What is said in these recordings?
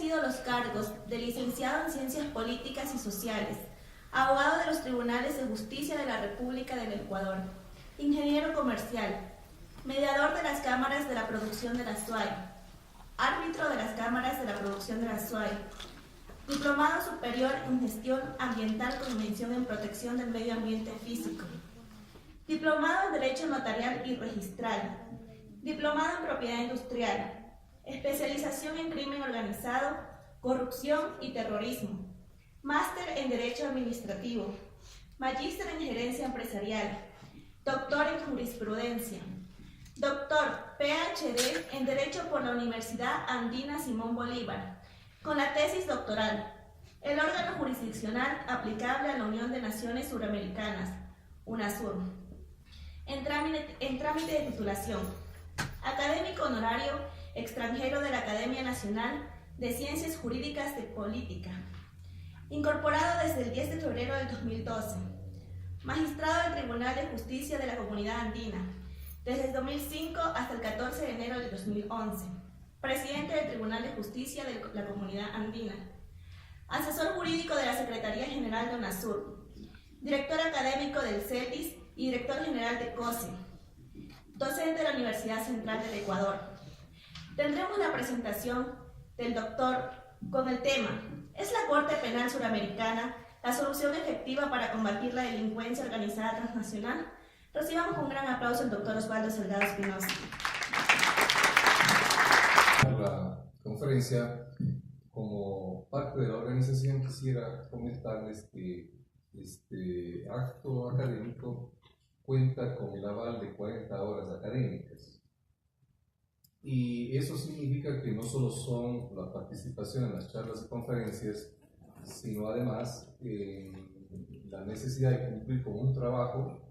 ejercido los cargos de licenciado en Ciencias Políticas y Sociales, abogado de los Tribunales de Justicia de la República del Ecuador, ingeniero comercial, mediador de las cámaras de la producción de la SUAY, árbitro de las cámaras de la producción de la SUAY, diplomado superior en gestión ambiental con mención en protección del medio ambiente físico, diplomado en Derecho Notarial y Registral, diplomado en Propiedad Industrial, especialización en Crimen Organizado, Corrupción y Terrorismo, máster en Derecho Administrativo, magíster en Gerencia Empresarial, doctor en Jurisprudencia, doctor PhD en Derecho por la Universidad Andina Simón Bolívar, con la tesis doctoral, el órgano jurisdiccional aplicable a la Unión de Naciones Suramericanas, UNASUR, en trámite de titulación, académico honorario extranjero de la Academia Nacional de Ciencias Jurídicas de Política, incorporado desde el 10 de febrero del 2012, magistrado del Tribunal de Justicia de la Comunidad Andina, desde el 2005 hasta el 14 de enero de 2011, presidente del Tribunal de Justicia de la Comunidad Andina, asesor jurídico de la Secretaría General de UNASUR, director académico del CETIS y director general de COSE, docente de la Universidad Central del Ecuador. Tendremos la presentación del doctor con el tema ¿Es la Corte Penal Suramericana la solución efectiva para combatir la delincuencia organizada transnacional? Recibamos con un gran aplauso al doctor Osvaldo Salgado Espinosa. La conferencia, como parte de la organización, quisiera comentarles que este acto académico cuenta con el aval de 40 horas académicas. Y eso significa que no solo son la participación en las charlas y conferencias, sino además la necesidad de cumplir con un trabajo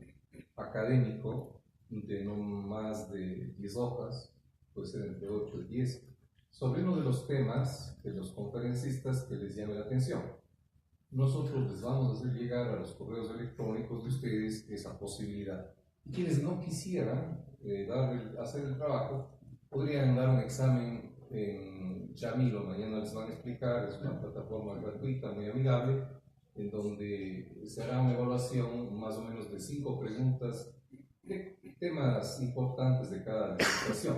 académico de no más de 10 hojas, puede ser entre 8 y 10, sobre uno de los temas de los conferencistas que les llame la atención. Nosotros les vamos a hacer llegar a los correos electrónicos de ustedes esa posibilidad. Y quienes no quisieran hacer el trabajo, podrían dar un examen en Chamilo, mañana les van a explicar, es una plataforma gratuita, muy amigable, en donde se hará una evaluación más o menos de 5 preguntas de temas importantes de cada legislación.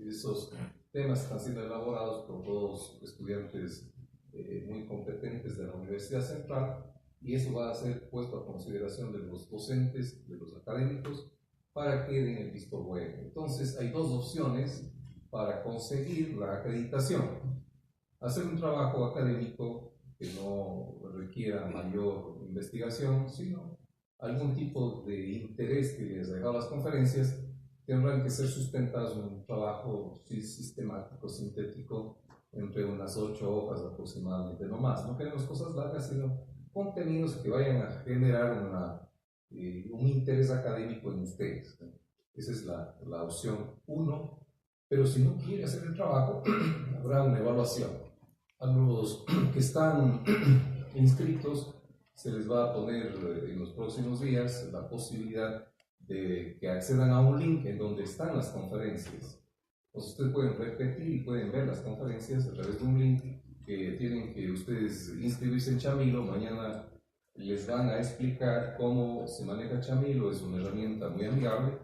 Esos temas están siendo elaborados por todos estudiantes muy competentes de la Universidad Central, y eso va a ser puesto a consideración de los docentes, de los académicos, para que den el visto bueno. Entonces hay dos opciones para conseguir la acreditación: hacer un trabajo académico que no requiera mayor investigación, sino algún tipo de interés que les ha dejado las conferencias. Tendrán que ser sustentados en un trabajo sistemático, sintético, entre unas 8 hojas aproximadamente, no más. No queremos cosas largas, sino contenidos que vayan a generar un interés académico en ustedes. Esa es la opción 1, pero si no quiere hacer el trabajo, habrá una evaluación. A los que están inscritos se les va a poner en los próximos días la posibilidad de que accedan a un link en donde están las conferencias. Pues ustedes pueden repetir y pueden ver las conferencias a través de un link que tienen que ustedes inscribirse en Chamilo. Mañana les van a explicar cómo se maneja Chamilo. Es una herramienta muy amigable,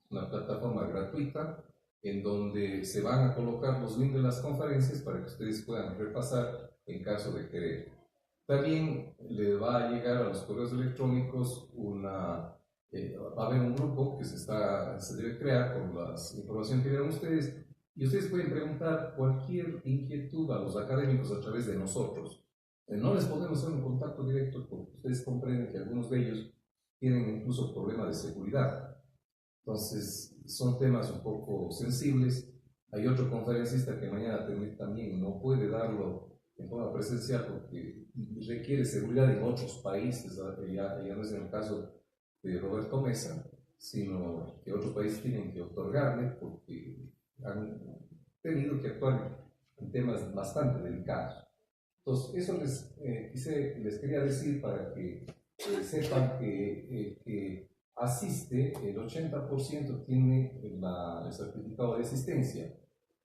una plataforma gratuita en donde se van a colocar los links de las conferencias para que ustedes puedan repasar en caso de querer. También le va a llegar a los correos electrónicos va a haber un grupo que se debe crear con las informaciones que dieron ustedes, y ustedes pueden preguntar cualquier inquietud a los académicos a través de nosotros. No les podemos hacer un contacto directo porque ustedes comprenden que algunos de ellos tienen incluso problemas de seguridad. Entonces, son temas un poco sensibles. Hay otro conferencista que mañana también no puede darlo en forma presencial porque requiere seguridad en otros países. Ya no es en el caso de Roberto Mesa, sino que otros países tienen que otorgarle porque han tenido que actuar en temas bastante delicados. Entonces, eso les quería decir para que sepan que asiste, el 80% tiene el certificado de asistencia,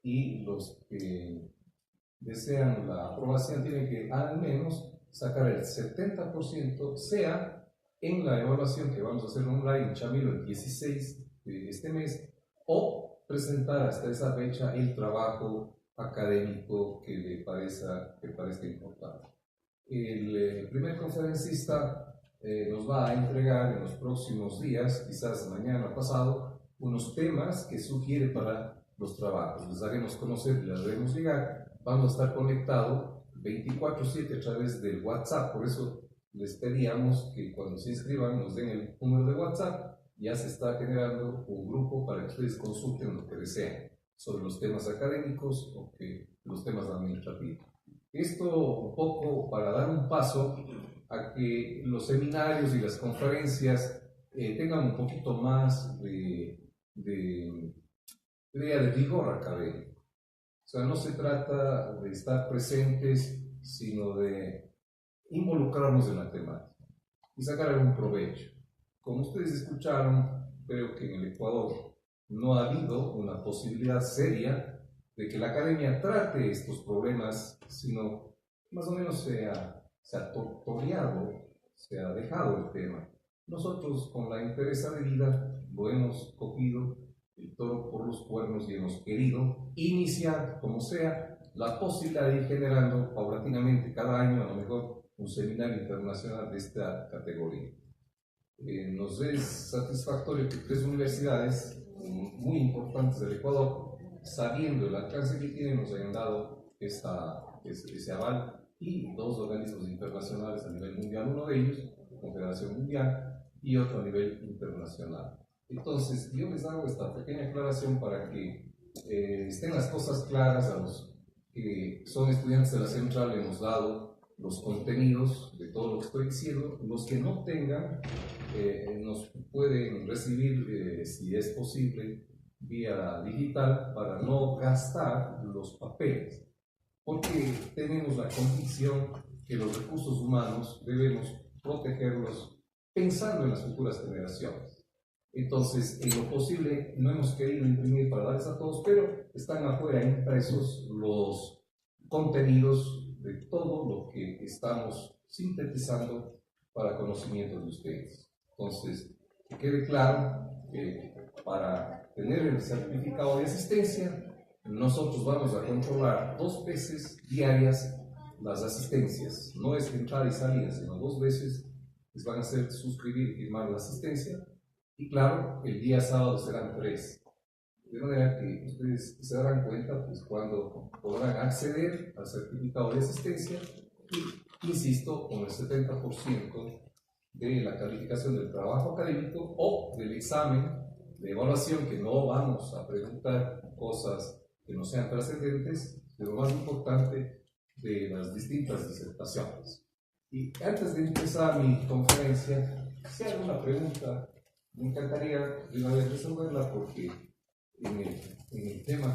y los que desean la aprobación tienen que al menos sacar el 70%, sea en la evaluación que vamos a hacer online en Chamilo el 16 de este mes, o presentar hasta esa fecha el trabajo académico que parezca importante. El primer conferencista nos va a entregar en los próximos días, quizás mañana o pasado, unos temas que sugiere para los trabajos. Les haremos conocer, les haremos llegar. Vamos a estar conectados 24/7 a través del WhatsApp, por eso les pedíamos que cuando se inscriban nos den el número de WhatsApp. Ya se está generando un grupo para que ustedes consulten lo que deseen sobre los temas académicos o los temas administrativos. Esto un poco para dar un paso a que los seminarios y las conferencias tengan un poquito más de rigor académico. O sea, no se trata de estar presentes, sino de involucrarnos en la temática y sacar algún provecho. Como ustedes escucharon, creo que en el Ecuador no ha habido una posibilidad seria de que la academia trate estos problemas, sino más o menos se ha toreado, se ha dejado el tema. Nosotros, con la empresa de vida, lo hemos cogido el toro por los cuernos y hemos querido iniciar, como sea, la posibilidad de ir generando paulatinamente cada año, a lo mejor, un seminario internacional de esta categoría. Nos es satisfactorio que 3 universidades muy importantes del Ecuador, sabiendo el alcance que tienen, nos hayan dado ese aval, y 2 organismos internacionales a nivel mundial, uno de ellos, la Confederación Mundial, y otro a nivel internacional. Entonces, yo les hago esta pequeña aclaración para que estén las cosas claras. A los que son estudiantes de la central hemos dado los contenidos de todo lo que estoy diciendo. Los que no tengan, nos pueden recibir, si es posible, vía digital, para no gastar los papeles, porque tenemos la convicción que los recursos humanos debemos protegerlos pensando en las futuras generaciones. Entonces, en lo posible, no hemos querido imprimir para darles a todos, pero están afuera impresos los contenidos de todo lo que estamos sintetizando para conocimiento de ustedes. Entonces, que quede claro que para tener el certificado de asistencia, nosotros vamos a controlar 2 veces diarias las asistencias. No es entrada y salida, sino 2 veces les van a hacer suscribir y firmar la asistencia. Y claro, el día sábado serán 3. De manera que ustedes se darán cuenta pues, cuando podrán acceder al certificado de asistencia y, insisto, con el 70% de la calificación del trabajo académico o del examen de evaluación, que no vamos a preguntar cosas que no sean trascendentes, pero más importante, de las distintas disertaciones. Y antes de empezar mi conferencia, si hay alguna pregunta, me encantaría de una vez resolverla, porque en el tema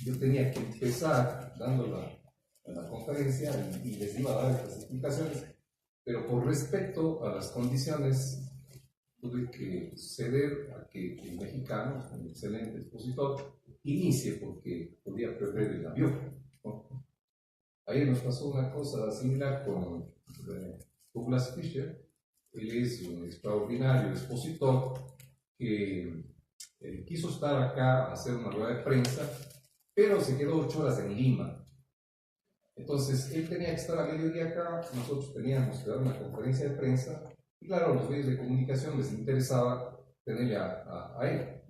yo tenía que empezar dando la conferencia y les iba a dar estas explicaciones, pero por respeto a las condiciones tuve que ceder a que el mexicano, un excelente expositor, inicie, porque podía perder el avión, ¿no? Ayer nos pasó una cosa similar con Douglas Fisher. Él es un extraordinario expositor que quiso estar acá a hacer una rueda de prensa, pero se quedó 8 horas en Lima. Entonces, él tenía que estar a mediodía acá, nosotros teníamos que dar una conferencia de prensa, y claro, a los medios de comunicación les interesaba tenerle a él.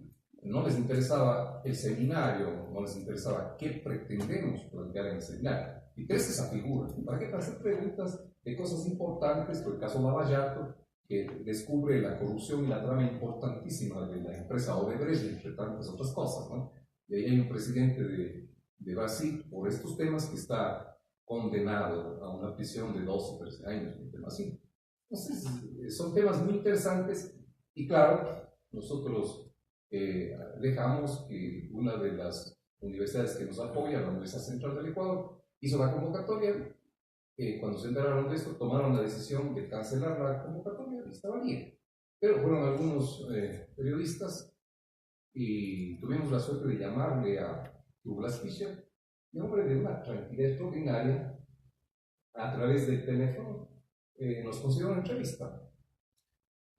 No les interesaba el seminario, no les interesaba qué pretendemos plantear en el seminario. Y crees esa figura, ¿para qué? Para hacer preguntas de cosas importantes, por el caso Lavallato, que descubre la corrupción y la trama importantísima de la empresa Odebrecht, entre tantas otras cosas, ¿no? Y ahí hay un presidente de Brasil por estos temas que está condenado a una prisión de 12 o 13 años, un tema así. Entonces, son temas muy interesantes, y claro, nosotros dejamos que una de las universidades que nos apoya, la Universidad Central del Ecuador, hizo la convocatoria. Cuando se enteraron de esto, tomaron la decisión de cancelar la convocatoria, y estaba bien. Pero fueron algunos periodistas, y tuvimos la suerte de llamarle a Douglas Fisher, y hombre de una tranquilidad extraordinaria, a través del teléfono, nos concedió una entrevista.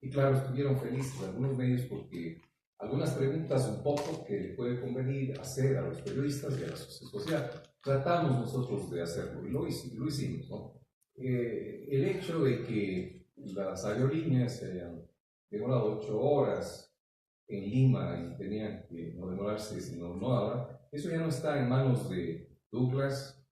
Y claro, estuvieron felices algunos medios porque algunas preguntas un poco que le puede convenir hacer a los periodistas y a la sociedad social, tratamos nosotros de hacerlo y lo hicimos, ¿no? El hecho de que las aerolíneas se hayan demorado 8 horas en Lima y tenían que no demorarse sino una hora, eso ya no está en manos de Douglas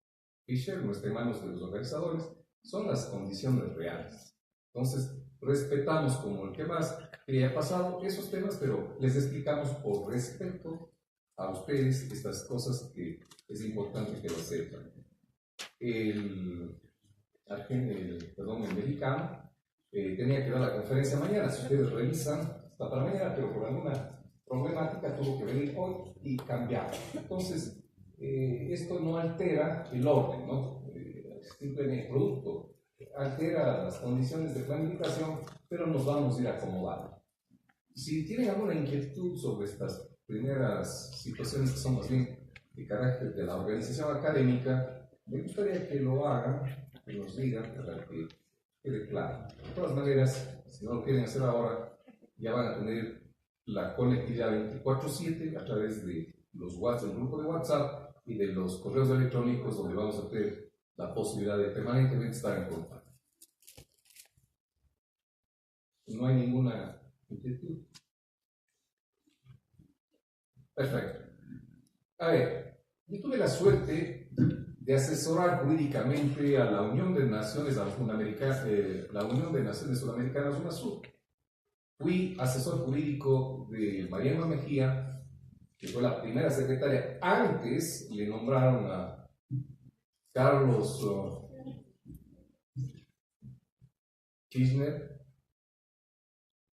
Fisher, no está en manos de los organizadores, son las condiciones reales. Entonces, respetamos como el que más que haya pasado esos temas, pero les explicamos por respeto a ustedes estas cosas que es importante que lo sepan. El mexicano tenía que dar la conferencia mañana. Si ustedes revisan, está para mañana, pero por alguna problemática tuvo que venir hoy y cambiar. Entonces, esto no altera el orden, ¿no? Simplemente producto altera las condiciones de planificación, pero nos vamos a ir acomodando. Si tienen alguna inquietud sobre estas primeras situaciones que son más bien de carácter de la organización académica, me gustaría que lo hagan, que nos digan para que quede claro. De todas maneras, si no lo quieren hacer ahora, ya van a tener la conectividad 24/7 a través de los WhatsApp, el grupo de WhatsApp y de los correos electrónicos donde vamos a tener la posibilidad de permanentemente estar en contacto. No hay ninguna inquietud. Perfecto. A ver, yo tuve la suerte de asesorar jurídicamente a la Unión de Naciones Sudamericanas, UNASUR. Fui asesor jurídico de Mariano Mejía, que fue la primera secretaria. Antes le nombraron a Carlos Kirchner,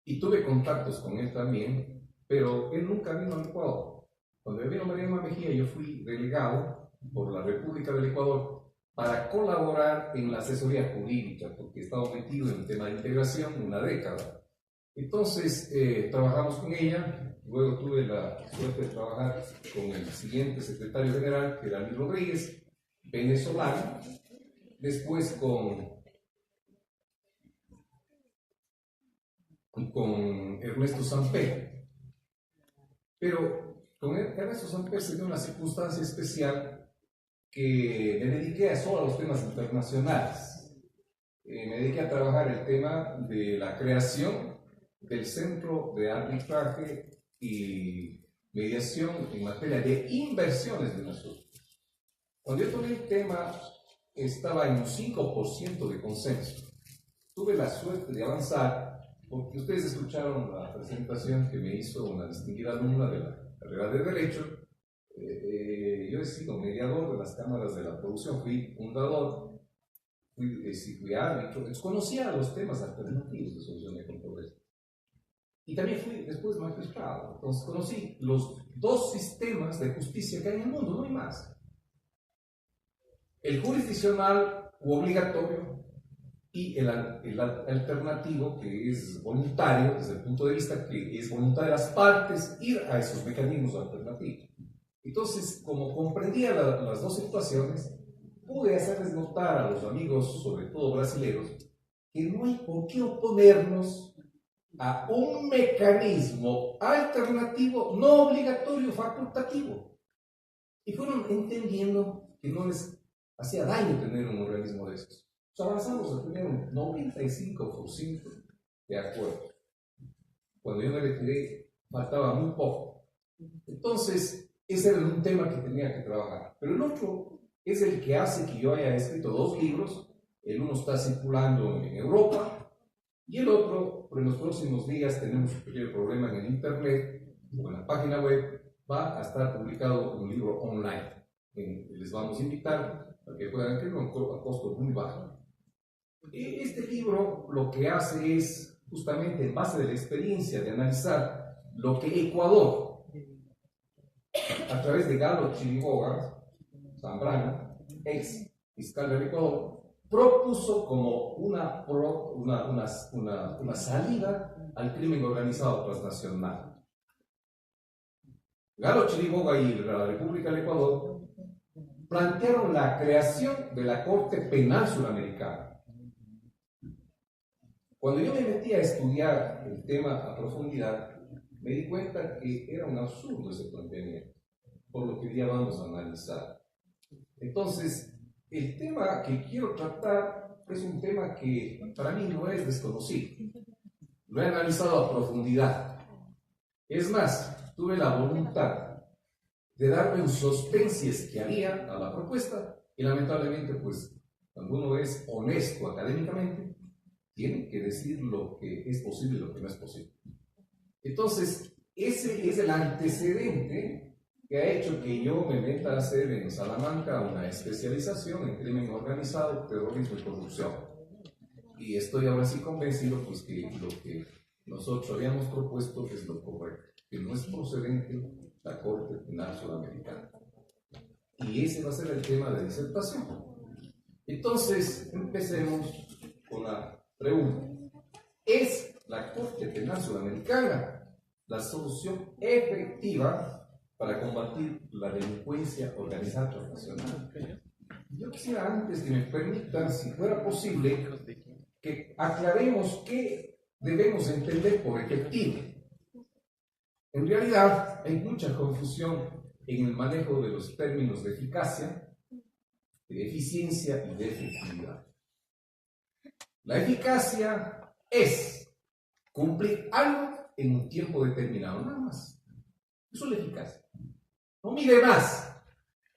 y tuve contactos con él también, pero él nunca vino al Ecuador. Cuando vino Mariano Mejía, yo fui delegado por la República del Ecuador para colaborar en la asesoría jurídica, porque estaba metido en el tema de integración una década. Entonces, trabajamos con ella. Luego tuve la suerte de trabajar con el siguiente secretario general, que era Luis Rodríguez, venezolano, después con Ernesto Samper. Pero con Ernesto Samper se dio una circunstancia especial que me dediqué solo a los temas internacionales. Me dediqué a trabajar el tema de la creación del Centro de Arbitraje y Mediación en materia de inversiones de nosotros. Cuando yo tomé el tema, estaba en un 5% de consenso. Tuve la suerte de avanzar, porque ustedes escucharon la presentación que me hizo una distinguida alumna de la carrera de Derecho. Yo he sido mediador de las cámaras de la producción, fui fundador, fui árbitro, conocía los temas alternativos de solución de controversia. Y también fui después magistrado, entonces conocí los dos sistemas de justicia que hay en el mundo, no hay más. El jurisdiccional u obligatorio y el alternativo, que es voluntario, desde el punto de vista que es voluntad de las partes ir a esos mecanismos alternativos. Entonces, como comprendía las dos situaciones, pude hacerles notar a los amigos, sobre todo brasileños, que no hay por qué oponernos a un mecanismo alternativo, no obligatorio, facultativo. Y fueron entendiendo que no les hacía daño tener un organismo de estos. Avanzamos a tener un 95% de acuerdo. Cuando yo me retiré, faltaba muy poco. Entonces, ese era un tema que tenía que trabajar. Pero el otro es el que hace que yo haya escrito 2 libros. El uno está circulando en Europa y el otro, por en los próximos días, tenemos un pequeño problema en el internet o en la página web, va a estar publicado un libro online. Les vamos a invitar a que puedan tener un costo muy bajo. Este libro lo que hace es, justamente en base de la experiencia de analizar lo que Ecuador, a través de Galo Chiriboga Zambrano, ex fiscal del Ecuador, propuso como una salida al crimen organizado transnacional. Galo Chiriboga y la República del Ecuador plantearon la creación de la Corte Penal Suramericana. Cuando yo me metí a estudiar el tema a profundidad, me di cuenta que era un absurdo ese planteamiento, por lo que ya vamos a analizar. Entonces, el tema que quiero tratar es un tema que para mí no es desconocido. Lo he analizado a profundidad. Es más, tuve la voluntad de darme un suspense que había a la propuesta y lamentablemente, pues, cuando uno es honesto académicamente, tiene que decir lo que es posible y lo que no es posible. Entonces, ese es el antecedente que ha hecho que yo me meta a hacer en Salamanca una especialización en crimen organizado, terrorismo y corrupción. Y estoy ahora sí convencido pues, que lo que nosotros habíamos propuesto es lo correcto, que no es procedente la Corte Penal Suramericana. Y ese va a ser el tema de disertación. Entonces, empecemos con la pregunta. ¿Es la Corte Penal Suramericana la solución efectiva para combatir la delincuencia organizada transnacional? Yo quisiera antes que me permitan, si fuera posible, que aclaremos qué debemos entender por efectivo. En realidad, hay mucha confusión en el manejo de los términos de eficacia, de eficiencia y de efectividad. La eficacia es cumplir algo en un tiempo determinado, nada más. Eso es la eficacia. No mire más.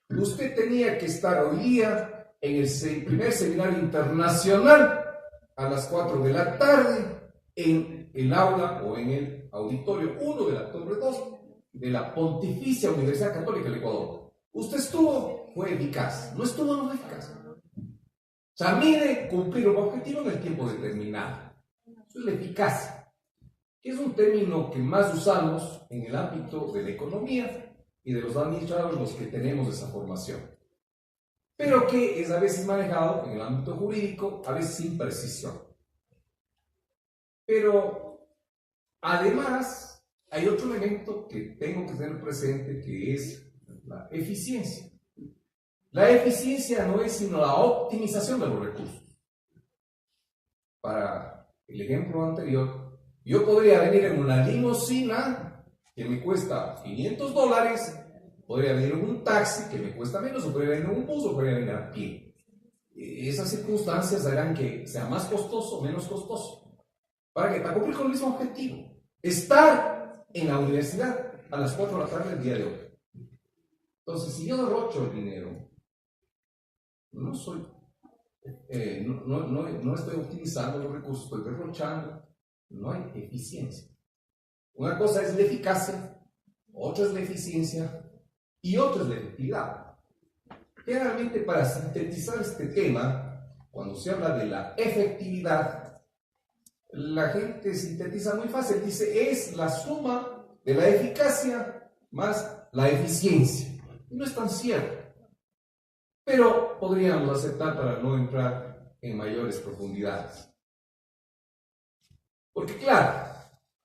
Usted tenía que estar hoy día en el primer seminario internacional a las 4 de la tarde en el aula o en el auditorio 1 de la Torre 2 de la Pontificia Universidad Católica del Ecuador. Usted estuvo, fue eficaz. No estuvo, no fue eficaz. O sea, mire cumplir un objetivo en el tiempo determinado. Eso es la eficacia, que es un término que más usamos en el ámbito de la economía y de los administradores los que tenemos esa formación, pero que es a veces manejado en el ámbito jurídico, a veces sin precisión. Pero además hay otro elemento que tengo que tener presente, que es la eficiencia. La eficiencia no es sino la optimización de los recursos. Para el ejemplo anterior, yo podría venir en una limusina que me cuesta $500, podría venir en un taxi que me cuesta menos, o podría venir en un bus, o podría venir a pie. Esas circunstancias harán que sea más costoso o menos costoso. ¿Para qué? Para cumplir con el mismo objetivo. Estar en la universidad a las 4 de la tarde del día de hoy. Entonces, si yo derrocho el dinero, no estoy optimizando los recursos, estoy derrochando, no hay eficiencia. Una cosa es la eficacia, otra es la eficiencia y otra es la efectividad. Generalmente, para sintetizar este tema, cuando se habla de la efectividad, la gente sintetiza muy fácil, dice es la suma de la eficacia más la eficiencia. Y no es tan cierto, pero podríamos aceptar para no entrar en mayores profundidades. Porque claro,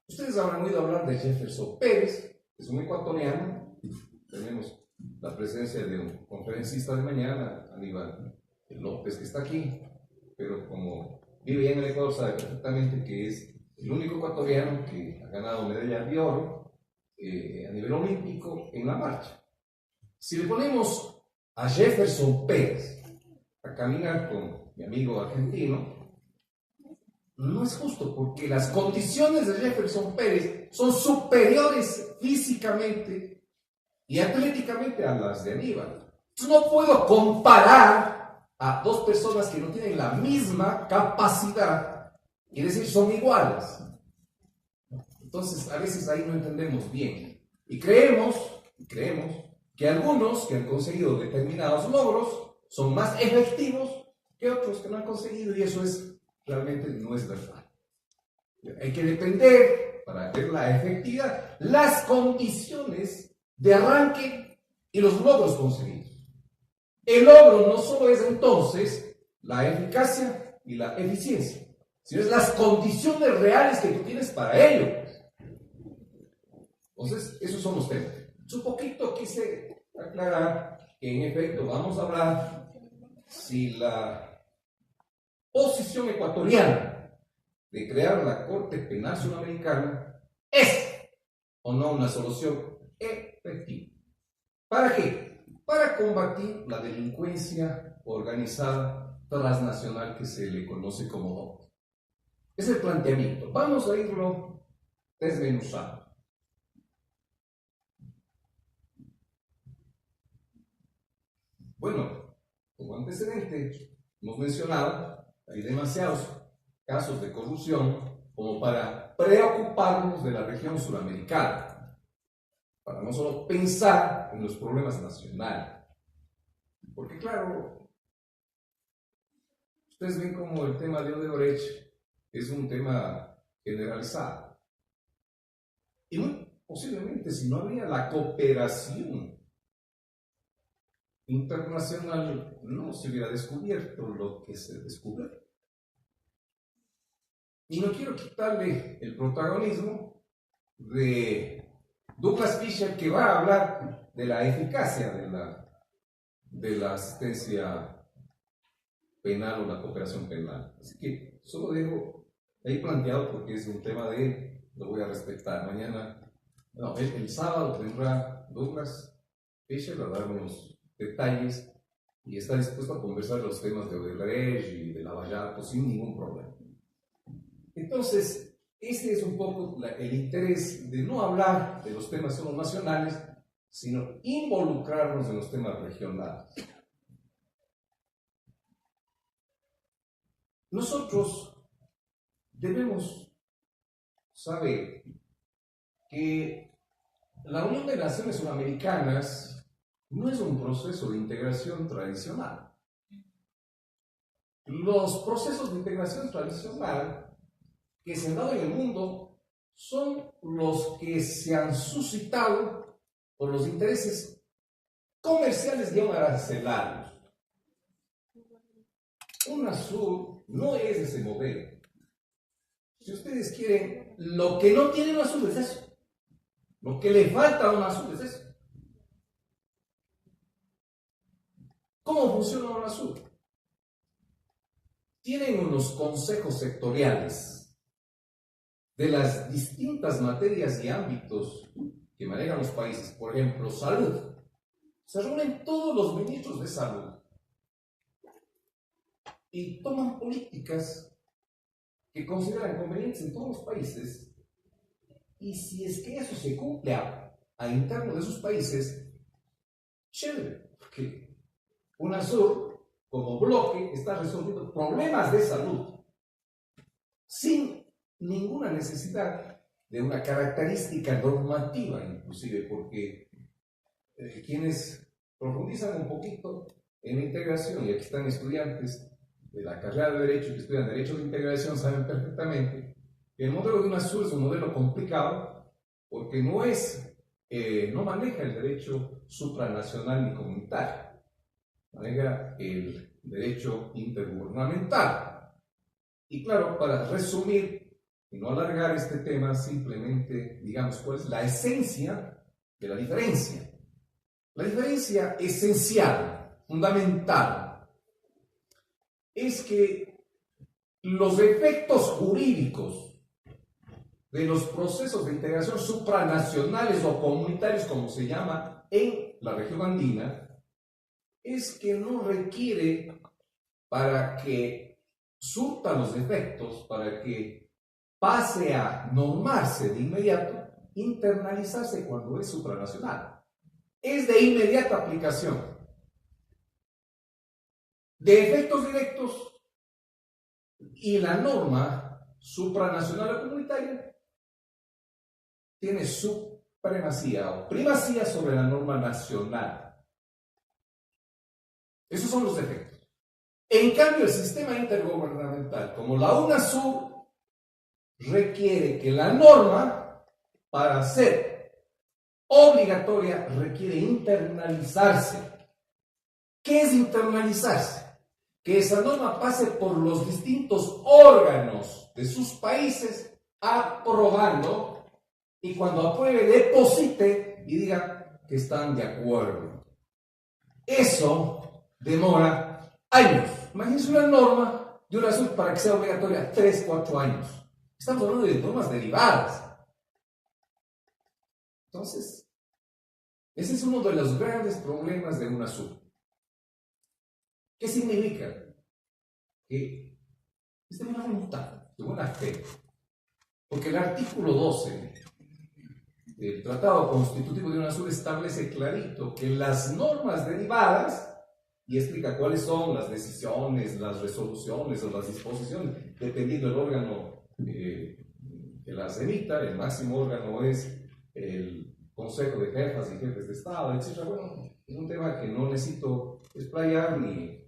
ustedes habrán oído hablar de Jefferson Pérez, que es un ecuatoriano. Tenemos la presencia de un conferencista de mañana, Aníbal López, que está aquí, pero como vive en el Ecuador, sabe perfectamente que es el único ecuatoriano que ha ganado medalla de oro a nivel olímpico en la marcha. Si le ponemos a Jefferson Pérez a caminar con mi amigo argentino, no es justo, porque las condiciones de Jefferson Pérez son superiores físicamente y atléticamente a las de Aníbal. Entonces no puedo comparar a dos personas que no tienen la misma capacidad y decir son iguales. Entonces a veces ahí no entendemos bien y creemos que algunos que han conseguido determinados logros son más efectivos que otros que no han conseguido, y eso realmente no es verdad. Hay que depender, para ver la efectividad, las condiciones de arranque y los logros conseguidos. El logro no solo es entonces la eficacia y la eficiencia, sino es las condiciones reales que tú tienes para ello. Entonces, esos son los temas. Un poquito quise aclarar que en efecto vamos a hablar si la posición ecuatoriana de crear la Corte Penal Sudamericana es o no una solución efectiva. ¿Para qué? Para combatir la delincuencia organizada transnacional que se le conoce como DOC. Es el planteamiento. Vamos a irlo desmenuzando. Bueno, como antecedente, hemos mencionado, hay demasiados casos de corrupción como para preocuparnos de la región suramericana, para no solo pensar en los problemas nacionales. Porque claro, ustedes ven como el tema de Odebrecht es un tema generalizado. Y muy posiblemente si no había la cooperación internacional, no se hubiera descubierto lo que se descubrió. Y no quiero quitarle el protagonismo de Douglas Fisher, que va a hablar de la eficacia de la asistencia penal o la cooperación penal. Así que solo dejo ahí planteado porque es un tema de él, lo voy a respetar. Mañana, no, el sábado tendrá Douglas Fisher a dar unos detalles y está dispuesto a conversar los temas de Odebrecht y de Lavallato sin ningún problema. Entonces, ese es un poco el interés de no hablar de los temas solo nacionales, sino involucrarnos en los temas regionales. Nosotros debemos saber que la Unión de Naciones Suramericanas no es un proceso de integración tradicional. Los procesos de integración tradicional que se han dado en el mundo son los que se han suscitado por los intereses comerciales y arancelarios. UNASUR no es ese modelo. Si ustedes quieren, lo que no tiene UNASUR es eso. Lo que le falta a UNASUR es eso. ¿Cómo funciona UNASUR? Tienen unos consejos sectoriales de las distintas materias y ámbitos que manejan los países. Por ejemplo, salud. Se reúnen todos los ministros de salud y toman políticas que consideran convenientes en todos los países. Y si es que eso se cumple a interno de sus países, chévere, porque UNASUR, como bloque, está resolviendo problemas de salud sin ninguna necesidad de una característica normativa, inclusive, porque quienes profundizan un poquito en la integración, y aquí están estudiantes de la carrera de Derecho que estudian Derecho de Integración, saben perfectamente que el modelo de UNASUR es un modelo complicado porque no maneja el derecho supranacional ni comunitario. Maneja el derecho intergubernamental. Y claro, para resumir y no alargar este tema, simplemente digamos cuál es la esencia de la diferencia. La diferencia esencial, fundamental, es que los efectos jurídicos de los procesos de integración supranacionales o comunitarios, como se llama en la región andina, es que no requiere, para que surta los efectos, para que pase a normarse de inmediato, internalizarse cuando es supranacional. Es de inmediata aplicación. De efectos directos, y la norma supranacional o comunitaria tiene supremacía o primacía sobre la norma nacional. Esos son los efectos. En cambio, el sistema intergubernamental, como la UNASUR, requiere que la norma, para ser obligatoria, requiere internalizarse. ¿Qué es internalizarse? Que esa norma pase por los distintos órganos de sus países aprobando, y cuando apruebe, deposite y diga, que están de acuerdo. Eso demora años. Imagínense una norma de UNASUR para que sea obligatoria 3, 4 años. Estamos hablando de normas derivadas. Entonces, ese es uno de los grandes problemas de UNASUR. ¿Qué significa? Que es de buena voluntad, de buena fe. Porque el artículo 12 del Tratado Constitutivo de UNASUR establece clarito que las normas derivadas, y explica cuáles son las decisiones, las resoluciones o las disposiciones, dependiendo del órgano que las emita. El máximo órgano es el Consejo de Jefas y Jefes de Estado, etc. Bueno, es un tema que no necesito explayar ni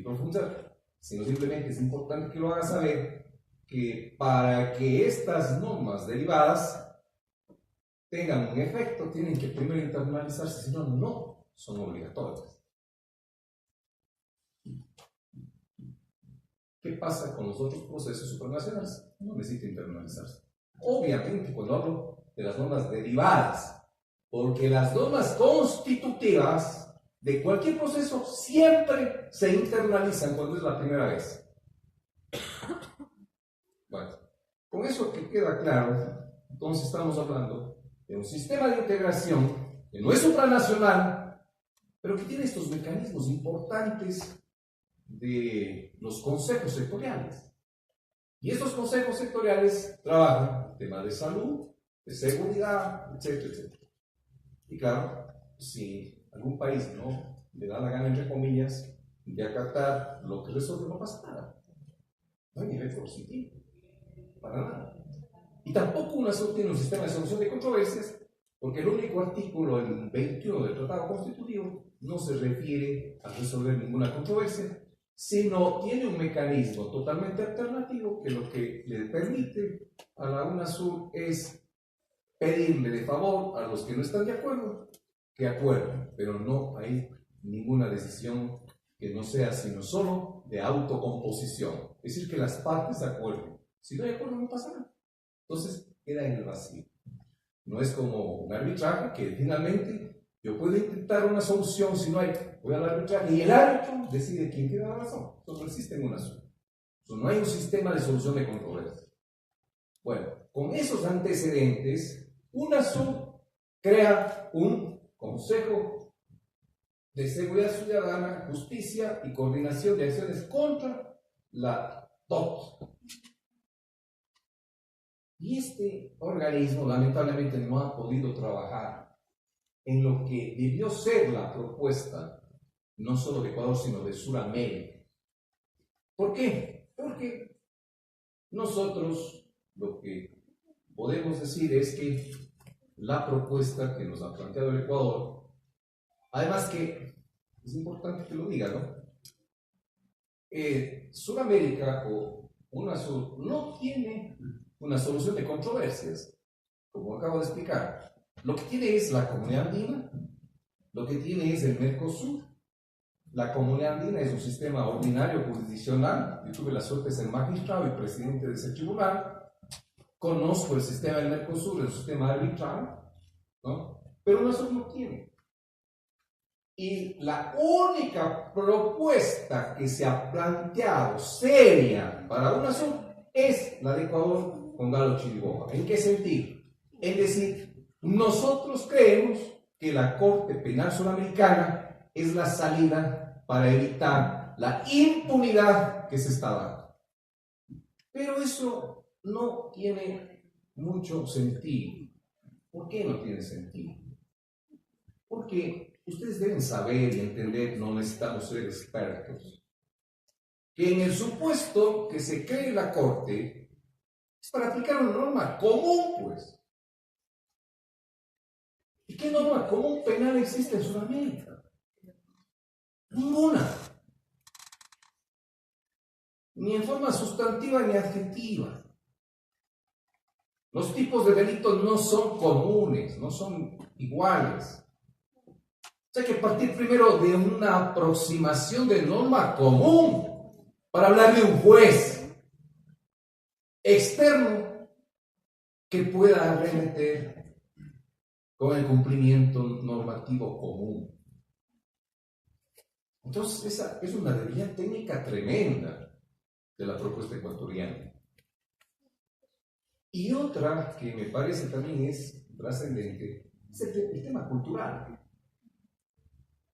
profundizar, sino simplemente es importante que lo haga saber que para que estas normas derivadas tengan un efecto, tienen que primero internalizarse, si no, no son obligatorias. ¿Qué pasa con los otros procesos supranacionales? No necesita internalizarse. Obviamente, cuando hablo de las normas derivadas, porque las normas constitutivas de cualquier proceso siempre se internalizan cuando es la primera vez. Bueno, con eso que queda claro, entonces estamos hablando de un sistema de integración que no es supranacional, pero que tiene estos mecanismos importantes de los consejos sectoriales. Y estos consejos sectoriales trabajan el tema de salud, de seguridad, etcétera, etcétera. Y claro, si algún país no le da la gana, entre comillas, de acatar lo que resuelve, no pasa nada. No hay nivel positivo, para nada. Y tampoco UNASUR tiene un sistema de solución de controversias, porque el único artículo, el 21 del Tratado Constitutivo, no se refiere a resolver ninguna controversia, sino tiene un mecanismo totalmente alternativo que lo que le permite a la UNASUR es pedirle de favor a los que no están de acuerdo que acuerden, pero no hay ninguna decisión que no sea sino solo de autocomposición, es decir, que las partes acuerden. Si no hay acuerdo, no pasa nada. Entonces queda en el vacío. No es como un arbitraje que finalmente yo puedo intentar una solución, si no hay, voy al arbitraje y el árbitro decide quién tiene la razón. Entonces no existe en UNASUR. Entonces no hay un sistema de solución de controversias. Bueno, con esos antecedentes, UNASUR crea un Consejo de Seguridad Ciudadana, Justicia y Coordinación de Acciones contra la DOT. Y este organismo lamentablemente no ha podido trabajar en lo que debió ser la propuesta, no solo de Ecuador, sino de Sudamérica. ¿Por qué? Porque nosotros lo que podemos decir es que la propuesta que nos ha planteado el Ecuador, además que es importante que lo diga, ¿no? Sudamérica o UNASUR no tiene una solución de controversias, como acabo de explicar. Lo que tiene es la Comunidad Andina, lo que tiene es el Mercosur. La Comunidad Andina es un sistema ordinario jurisdiccional. Yo tuve la suerte de ser magistrado y presidente de ese tribunal. Conozco el sistema del Mercosur, el sistema arbitral, ¿no? Pero UNASUR no tiene. Y la única propuesta que se ha planteado seria para UNASUR es la de Ecuador con Galo Chiriboga. ¿En qué sentido? Es decir, nosotros creemos que la Corte Penal Sudamericana es la salida para evitar la impunidad que se está dando. Pero eso no tiene mucho sentido. ¿Por qué no tiene sentido? Porque ustedes deben saber y entender, no necesitamos ser expertos, que en el supuesto que se cree la Corte es para aplicar una norma común, pues. ¿Y qué norma común penal existe en Sudamérica? Ninguna. Ni en forma sustantiva ni adjetiva. Los tipos de delitos no son comunes, no son iguales. Hay que partir primero de una aproximación de norma común para hablar de un juez externo que pueda arremeter con el cumplimiento normativo común. Entonces, esa es una debilidad técnica tremenda de la propuesta ecuatoriana. Y otra que me parece también es trascendente es el tema cultural.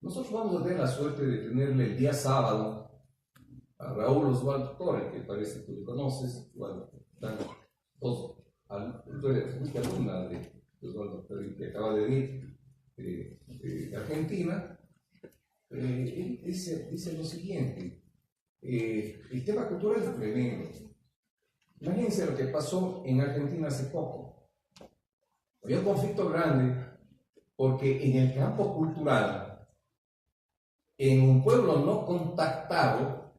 Nosotros vamos a tener la suerte de tenerle el día sábado a Raúl Osvaldo Torre, que parece que lo conoces. Bueno, están dos, fuiste alumna de Osvaldo Torre, que acaba de venir de Argentina. Él dice lo siguiente: el tema cultural es tremendo. Imagínense lo que pasó en Argentina hace poco. Había un conflicto grande porque en el campo cultural, en un pueblo no contactado,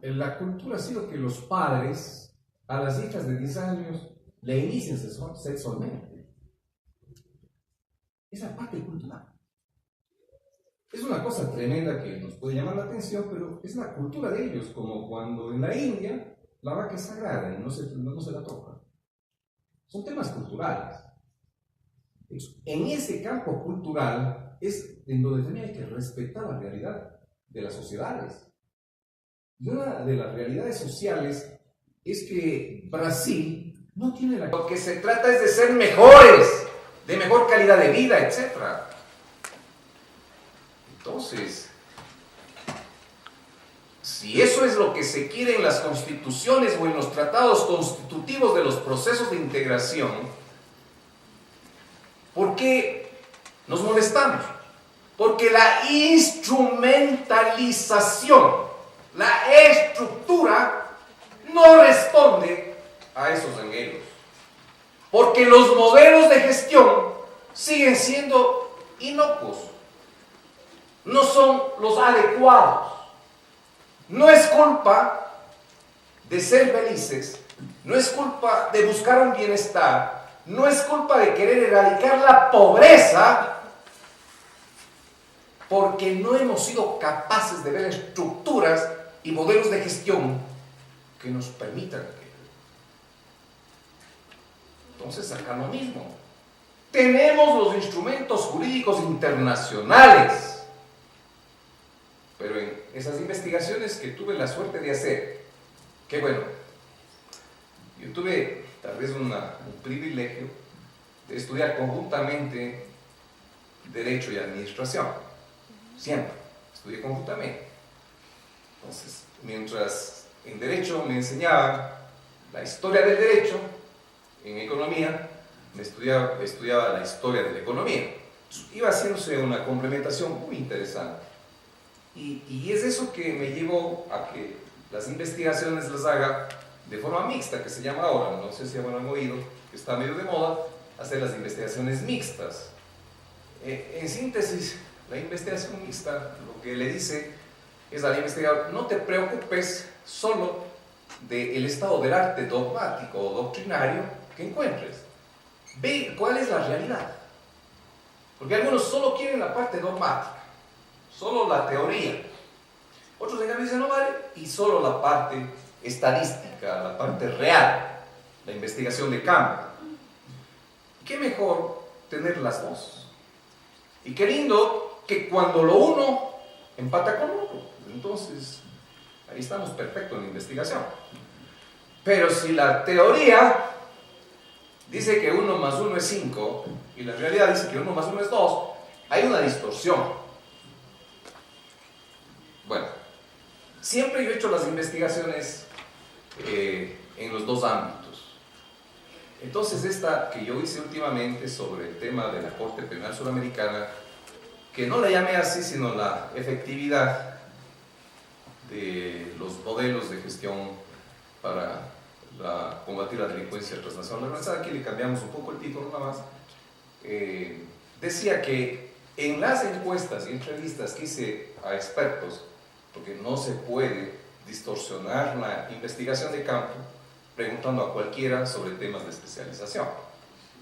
la cultura ha sido que los padres a las hijas de 10 años le inicien sexualmente. Esa parte cultural. Es una cosa tremenda que nos puede llamar la atención, pero es la cultura de ellos, como cuando en la India la vaca es sagrada y no se la toca. Son temas culturales. En ese campo cultural es en donde también hay que respetar la realidad de las sociedades. Y una de las realidades sociales es que Brasil no tiene la... Lo que se trata es de ser mejores, de mejor calidad de vida, etc. Entonces, si eso es lo que se quiere en las constituciones o en los tratados constitutivos de los procesos de integración, ¿por qué nos molestamos? Porque la instrumentalización, la estructura, no responde a esos anhelos. Porque los modelos de gestión siguen siendo inocuos, no son los adecuados. No es culpa de ser felices, no es culpa de buscar un bienestar, no es culpa de querer erradicar la pobreza, porque no hemos sido capaces de ver estructuras y modelos de gestión que nos permitan aquello. Entonces, acá lo mismo. Tenemos los instrumentos jurídicos internacionales, pero en esas investigaciones que tuve la suerte de hacer, que bueno, yo tuve tal vez un privilegio de estudiar conjuntamente Derecho y Administración. Siempre estudié conjuntamente. Entonces, mientras en Derecho me enseñaban la historia del Derecho, en Economía me estudiaba la historia de la Economía. Iba haciéndose una complementación muy interesante. Y es eso que me llevó a que las investigaciones las haga de forma mixta, que se llama ahora, no sé si habrán oído, que está medio de moda, hacer las investigaciones mixtas. En síntesis, la investigación mixta lo que le dice es al investigador: no te preocupes solo del estado del arte dogmático o doctrinario que encuentres. Ve cuál es la realidad. Porque algunos solo quieren la parte dogmática, solo la teoría. Otros en cambio dicen no vale, y solo la parte estadística, la parte real, la investigación de campo. ¿Qué mejor tener las dos? Y qué lindo que cuando lo uno empata con lo otro. Entonces, ahí estamos perfectos en la investigación. Pero si la teoría dice que 1 más 1 es 5 y la realidad dice que 1 más 1 es 2, hay una distorsión. Bueno, siempre yo he hecho las investigaciones en los dos ámbitos. Entonces, esta que yo hice últimamente sobre el tema de la Corte Penal Suramericana, que no la llamé así, sino la efectividad de los modelos de gestión para combatir la delincuencia transnacional organizada, aquí le cambiamos un poco el título nada más, decía que en las encuestas y entrevistas que hice a expertos, porque no se puede distorsionar la investigación de campo preguntando a cualquiera sobre temas de especialización.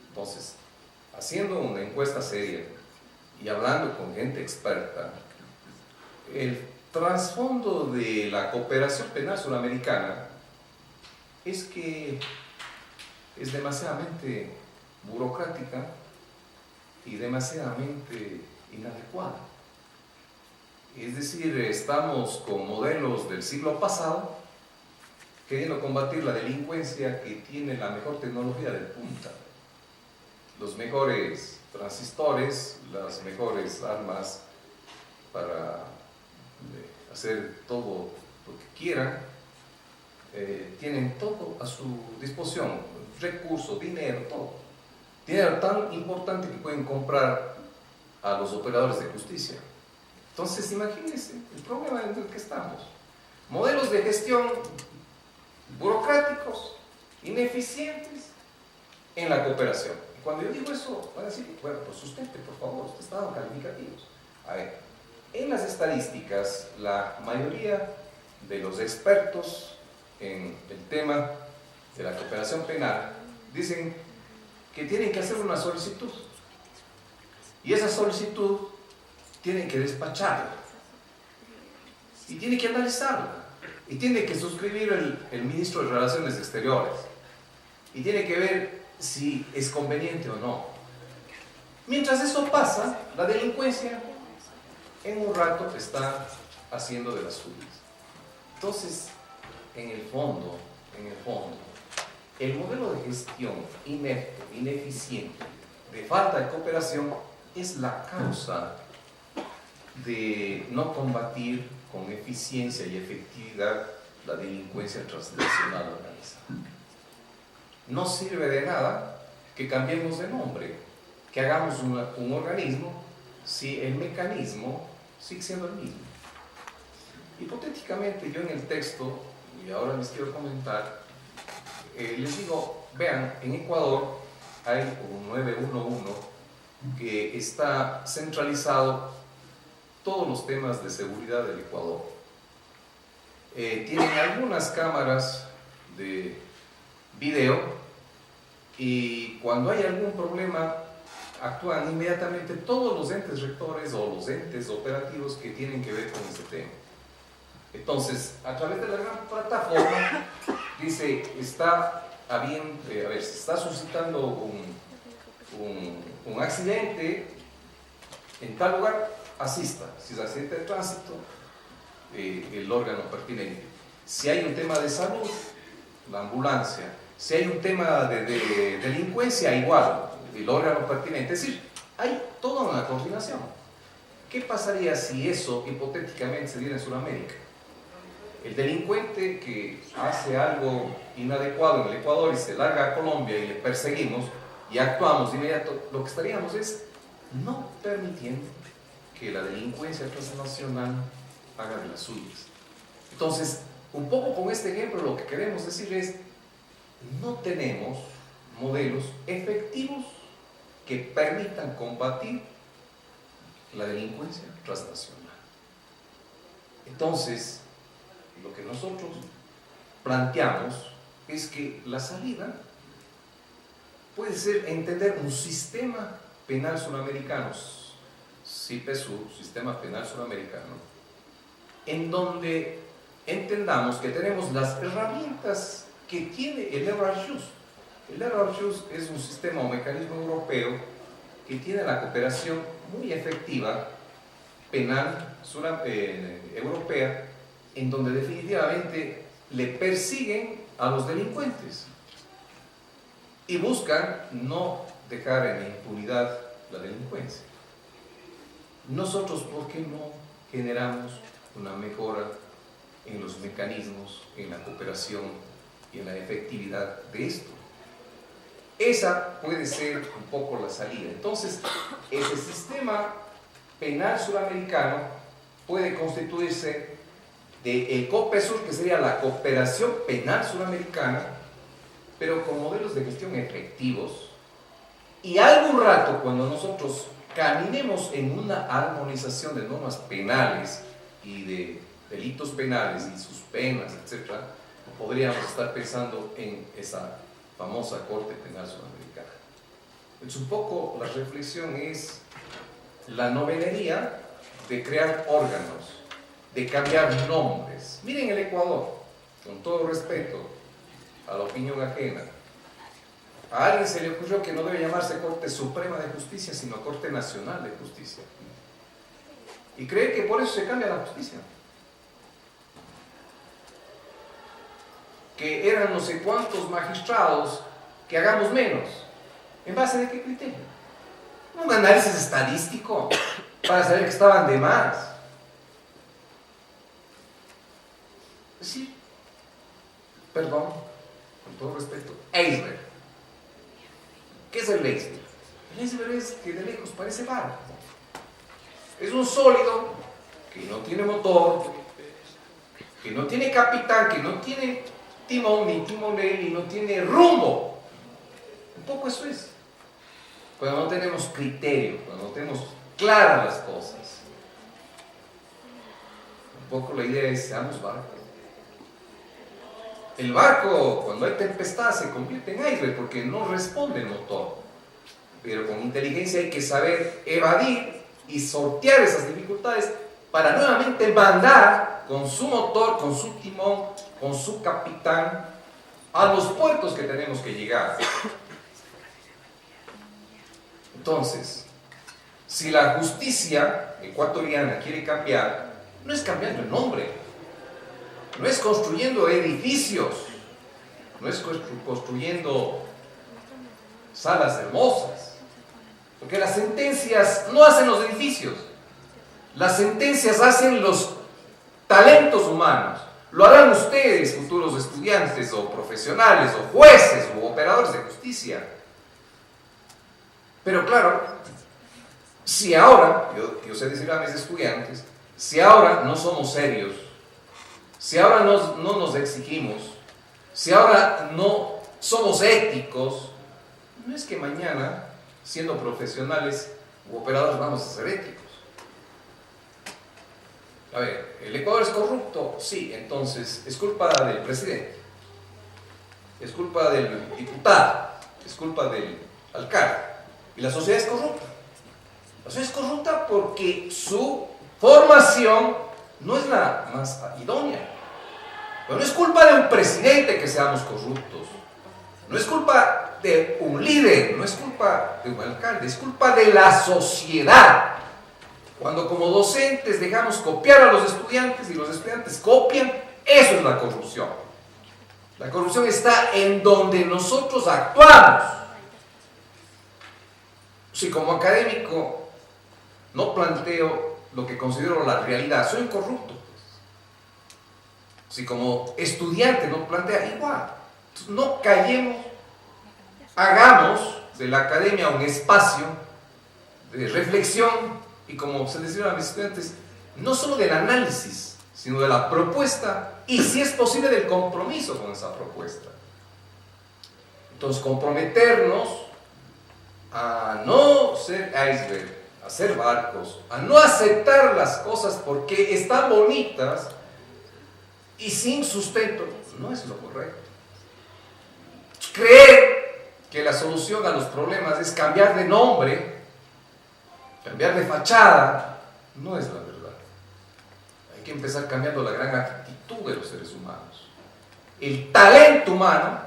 Entonces, haciendo una encuesta seria y hablando con gente experta, el trasfondo de la cooperación penal suramericana es que es demasiadamente burocrática y demasiadamente inadecuada. Es decir, estamos con modelos del siglo pasado queriendo combatir la delincuencia que tiene la mejor tecnología de punta, los mejores transistores, las mejores armas para hacer todo lo que quieran, tienen todo a su disposición, recursos, dinero, todo. Dinero tan importante que pueden comprar a los operadores de justicia. Entonces, imagínense el problema en el que estamos. Modelos de gestión burocráticos, ineficientes en la cooperación. Y cuando yo digo eso, van a decir, bueno, pues sustente, por favor, usted está dando calificativos. A ver, en las estadísticas, la mayoría de los expertos en el tema de la cooperación penal dicen que tienen que hacer una solicitud. Y esa solicitud tienen que despacharla. Y tienen que analizarla. Y tiene que suscribir el ministro de Relaciones Exteriores. Y tiene que ver si es conveniente o no. Mientras eso pasa, la delincuencia en un rato está haciendo de las suyas. Entonces, en el fondo, el modelo de gestión inepto, ineficiente, de falta de cooperación, es la causa de no combatir con eficiencia y efectividad la delincuencia transnacional organizada. No sirve de nada que cambiemos de nombre, que hagamos un organismo, si el mecanismo sigue siendo el mismo. Hipotéticamente, yo en el texto, y ahora les quiero comentar, les digo, vean, en Ecuador hay un 911 que está centralizado todos los temas de seguridad del Ecuador. Tienen algunas cámaras de video y cuando hay algún problema actúan inmediatamente todos los entes rectores o los entes operativos que tienen que ver con ese tema. Entonces, a través de la gran plataforma, dice, se está suscitando un accidente en tal lugar, asista. Si es accidente de tránsito, el órgano pertinente. Si hay un tema de salud, la ambulancia. Si hay un tema de delincuencia, igual, el órgano pertinente. Es decir, hay toda una coordinación. ¿Qué pasaría si eso hipotéticamente se diera en Sudamérica? El delincuente que hace algo inadecuado en el Ecuador y se larga a Colombia y le perseguimos y actuamos de inmediato, lo que estaríamos es no permitiendo que la delincuencia transnacional haga de las suyas. Entonces, un poco con este ejemplo lo que queremos decir es, no tenemos modelos efectivos que permitan combatir la delincuencia transnacional. Entonces, lo que nosotros planteamos es que la salida puede ser entender un sistema penal suramericano, SIPESUR, Sistema Penal Suramericano, en donde entendamos que tenemos las herramientas que tiene el Eurojust. El Eurojust es un sistema o mecanismo europeo que tiene la cooperación muy efectiva penal europea, en donde definitivamente le persiguen a los delincuentes y buscan no dejar en la impunidad la delincuencia. Nosotros, ¿por qué no generamos una mejora en los mecanismos, en la cooperación y en la efectividad de esto? Esa puede ser un poco la salida. Entonces, ese sistema penal suramericano puede constituirse del COPESUR, que sería la cooperación penal suramericana, pero con modelos de gestión efectivos, y algún rato cuando nosotros caminemos en una armonización de normas penales y de delitos penales y sus penas, etc., podríamos estar pensando en esa famosa Corte Penal Sudamericana. Entonces, un poco la reflexión es la novelería de crear órganos, de cambiar nombres. Miren el Ecuador, con todo respeto a la opinión ajena, a alguien se le ocurrió que no debe llamarse Corte Suprema de Justicia, sino Corte Nacional de Justicia. Y cree que por eso se cambia la justicia. Que eran no sé cuántos magistrados, que hagamos menos. ¿En base de qué criterio? Un análisis estadístico para saber que estaban de más. Es decir, perdón, con todo respeto, iceberg. ¿Qué es el iceberg? El iceberg es que de lejos parece barco. Es un sólido que no tiene motor, que no tiene capitán, que no tiene timón ni timonel y no tiene rumbo. Un poco eso es. Cuando no tenemos criterio, cuando no tenemos claras las cosas. Un poco la idea es, seamos barcos. El barco, cuando hay tempestad, se convierte en iceberg porque no responde el motor. Pero con inteligencia hay que saber evadir y sortear esas dificultades para nuevamente mandar con su motor, con su timón, con su capitán a los puertos que tenemos que llegar. Entonces, si la justicia ecuatoriana quiere cambiar, no es cambiando el nombre, no es construyendo edificios, no es construyendo salas hermosas, porque las sentencias no hacen los edificios, las sentencias hacen los talentos humanos. Lo harán ustedes, futuros estudiantes o profesionales o jueces u operadores de justicia. Pero claro, si ahora, yo sé decir a mis estudiantes, si ahora no somos serios, si ahora no nos exigimos, si ahora no somos éticos, no es que mañana, siendo profesionales u operadores, vamos a ser éticos. A ver, ¿el Ecuador es corrupto? Sí, entonces es culpa del presidente, es culpa del diputado, es culpa del alcalde. Y la sociedad es corrupta. La sociedad es corrupta porque su formación no es la más idónea. Pero no es culpa de un presidente que seamos corruptos. No es culpa de un líder, no es culpa de un alcalde, es culpa de la sociedad. Cuando como docentes dejamos copiar a los estudiantes y los estudiantes copian, eso es la corrupción. La corrupción está en donde nosotros actuamos. Si como académico no planteo lo que considero la realidad, soy corrupto. Si como estudiante no plantea, igual. No callemos, hagamos de la academia un espacio de reflexión y, como se decía a mis estudiantes, no solo del análisis, sino de la propuesta y, si es posible, del compromiso con esa propuesta. Entonces, comprometernos a no ser iceberg, a ser barcos, a no aceptar las cosas porque están bonitas y sin sustento, no es lo correcto. Creer que la solución a los problemas es cambiar de nombre, cambiar de fachada, no es la verdad. Hay que empezar cambiando la gran actitud de los seres humanos. El talento humano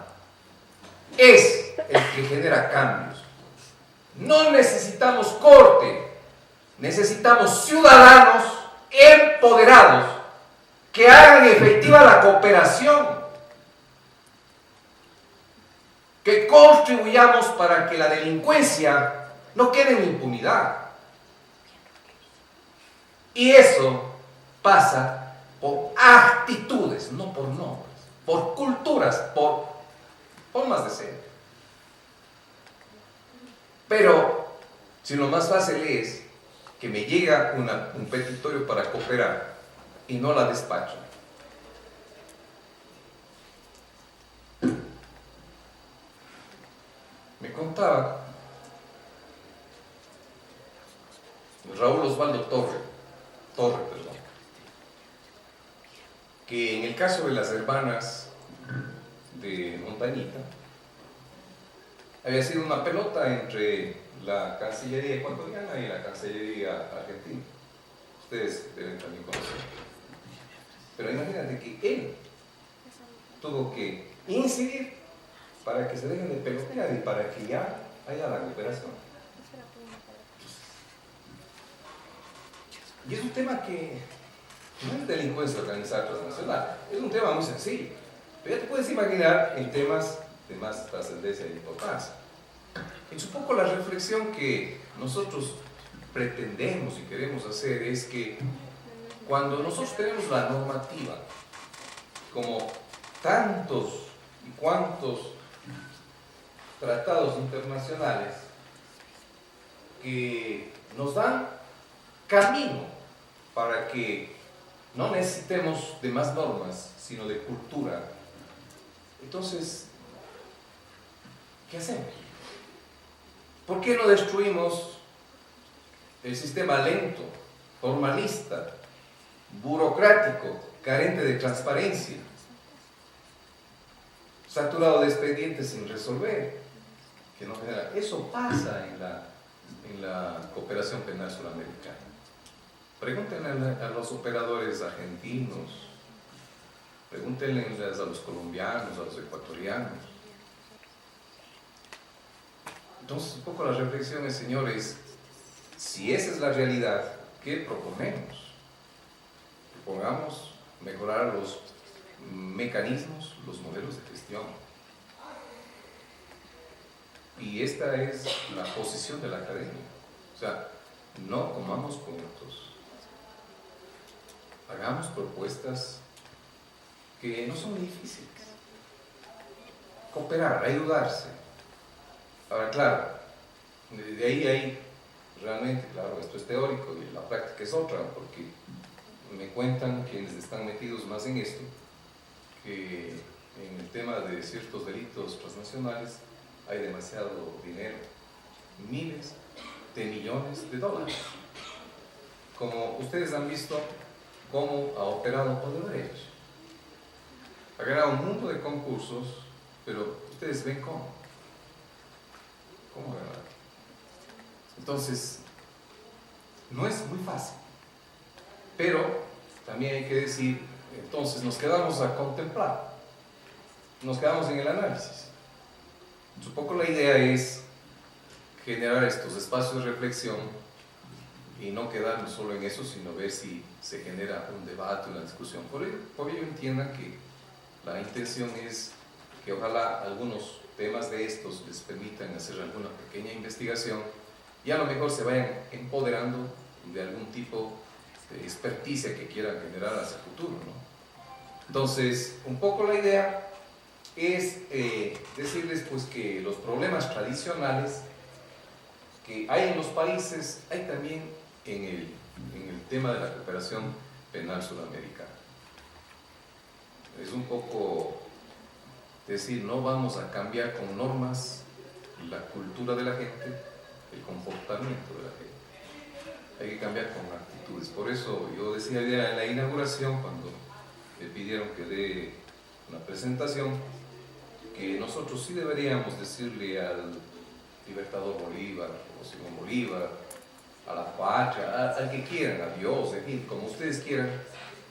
es el que genera cambios. No necesitamos corte, necesitamos ciudadanos empoderados que hagan efectiva la cooperación, que contribuyamos para que la delincuencia no quede en impunidad. Y eso pasa por actitudes, no por nombres, por culturas, por formas de ser. Pero si lo más fácil es que me llega un petitorio para cooperar y no la despacho, me contaba Raúl Osvaldo Torre, que en el caso de las hermanas de Montañita había sido una pelota entre la Cancillería ecuatoriana y la Cancillería argentina. Ustedes deben también conocer. Pero imagínate que él tuvo que incidir para que se dejen de pelotear y para que ya haya la cooperación. Y es un tema que no es delincuencia organizada transnacional, es un tema muy sencillo. Pero ya te puedes imaginar en temas de más trascendencia e importancia. Es un poco la reflexión que nosotros pretendemos y queremos hacer es que cuando nosotros tenemos la normativa, como tantos y cuantos tratados internacionales que nos dan camino para que no necesitemos de más normas, sino de cultura, entonces, ¿qué hacemos? ¿Por qué no destruimos el sistema lento, formalista, burocrático, carente de transparencia, saturado de expedientes sin resolver, que no genera? Eso pasa en la cooperación penal suramericana. Pregúntenle a los operadores argentinos, pregúntenle a los colombianos, a los ecuatorianos. Entonces, un poco la reflexión es, señores, si esa es la realidad, ¿qué proponemos? Propongamos mejorar los mecanismos, los modelos de gestión. Y esta es la posición de la academia. O sea, no comamos cuentos. Hagamos propuestas que no son difíciles. Cooperar, ayudarse. Ahora, claro, de ahí hay realmente, claro, esto es teórico y la práctica es otra, porque me cuentan quienes están metidos más en esto, que en el tema de ciertos delitos transnacionales hay demasiado dinero, miles de millones de dólares. Como ustedes han visto cómo ha operado Odebrecht. Ha ganado un mundo de concursos, pero ustedes ven cómo ganar. Entonces, no es muy fácil, pero también hay que decir, entonces nos quedamos a contemplar, nos quedamos en el análisis. Un poco la idea es generar estos espacios de reflexión y no quedarnos solo en eso, sino ver si se genera un debate, una discusión. Por ello entiendan que la intención es que ojalá algunos temas de estos les permitan hacer alguna pequeña investigación y a lo mejor se vayan empoderando de algún tipo de experticia que quieran generar hacia el futuro, ¿no? Entonces, un poco la idea es decirles pues que los problemas tradicionales que hay en los países, hay también en el tema de la cooperación penal suramericana. Es un poco decir, no vamos a cambiar con normas la cultura de la gente, el comportamiento de la gente. Hay que cambiar con actitudes. Por eso yo decía ya en la inauguración, cuando me pidieron que dé una presentación, que nosotros sí deberíamos decirle al Libertador Bolívar, o Simón Bolívar, a la patria, al que quieran, a Dios, en fin, como ustedes quieran,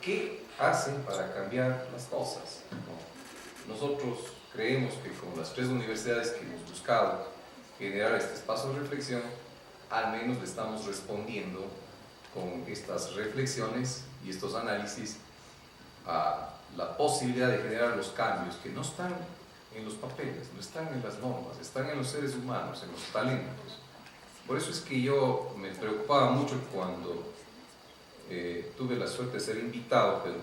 ¿qué hacen para cambiar las cosas? ¿No? Nosotros creemos que con las 3 universidades que hemos buscado generar este espacio de reflexión, al menos le estamos respondiendo con estas reflexiones y estos análisis a la posibilidad de generar los cambios que no están en los papeles, no están en las normas, están en los seres humanos, en los talentos. Por eso es que yo me preocupaba mucho cuando tuve la suerte de ser invitado, pero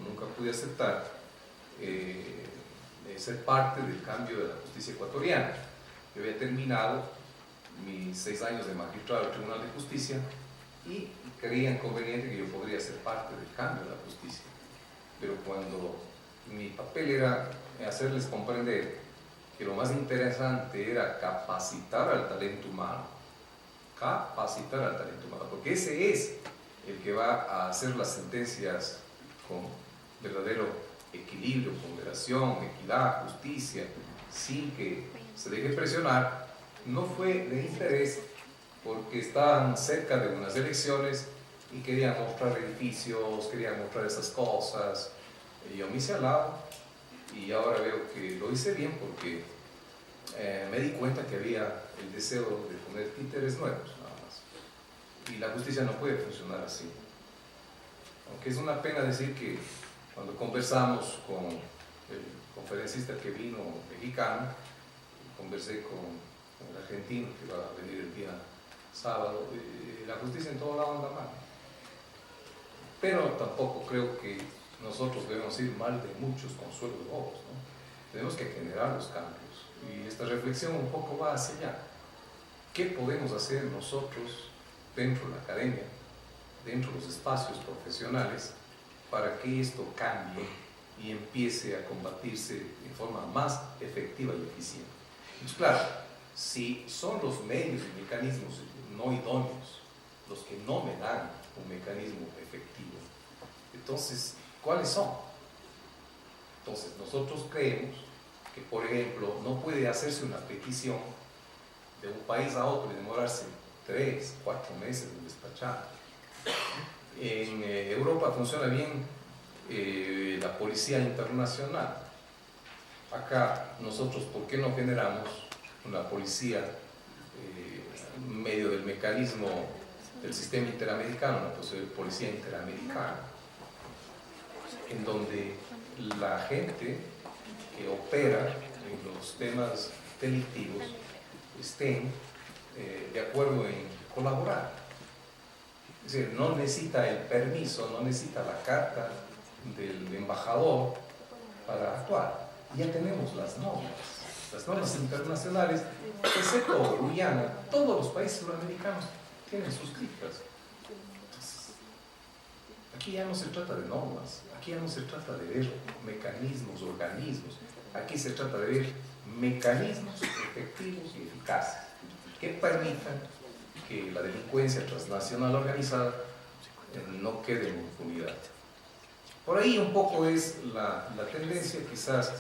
nunca pude aceptar, ser parte del cambio de la justicia ecuatoriana. Yo había terminado mis 6 años de magistrado del Tribunal de Justicia y creían conveniente que yo podría ser parte del cambio de la justicia. Pero cuando mi papel era hacerles comprender que lo más interesante era capacitar al talento humano, porque ese es el que va a hacer las sentencias con verdadero equilibrio, ponderación, equidad, justicia, sin que se deje presionar. No fue de interés porque estaban cerca de unas elecciones y querían mostrar edificios, querían mostrar esas cosas. Y yo me hice al lado y ahora veo que lo hice bien porque me di cuenta que había el deseo de poner títeres nuevos, nada más. Y la justicia no puede funcionar así. Aunque es una pena decir que cuando conversamos con el conferencista que vino mexicano, conversé con el argentino que va a venir el día sábado, la justicia en todo lado anda mal. Pero tampoco creo que nosotros debemos ir mal de muchos consuelos bobos, ¿no? Tenemos que generar los cambios. Y esta reflexión un poco va hacia allá. ¿Qué podemos hacer nosotros dentro de la academia, dentro de los espacios profesionales, para que esto cambie y empiece a combatirse de forma más efectiva y eficiente? Entonces, claro, si son los medios y mecanismos no idóneos los que no me dan un mecanismo efectivo, entonces, ¿cuáles son? Entonces, nosotros creemos que, por ejemplo, no puede hacerse una petición de un país a otro y demorarse 3, 4 meses en despachar. En Europa funciona bien la policía internacional. Acá nosotros, ¿por qué no generamos una policía en medio del mecanismo del sistema interamericano, una policía interamericana, en donde la gente que opera en los temas delictivos estén de acuerdo en colaborar? Es decir, no necesita el permiso, no necesita la carta del embajador para actuar. Ya tenemos las normas internacionales, excepto Guyana, todos los países suramericanos tienen suscritas. Entonces, aquí ya no se trata de normas, aquí ya no se trata de ver mecanismos, organismos, aquí se trata de ver mecanismos efectivos y eficaces que permitan que la delincuencia transnacional organizada no quede en impunidad. Por ahí un poco es la tendencia. Quizás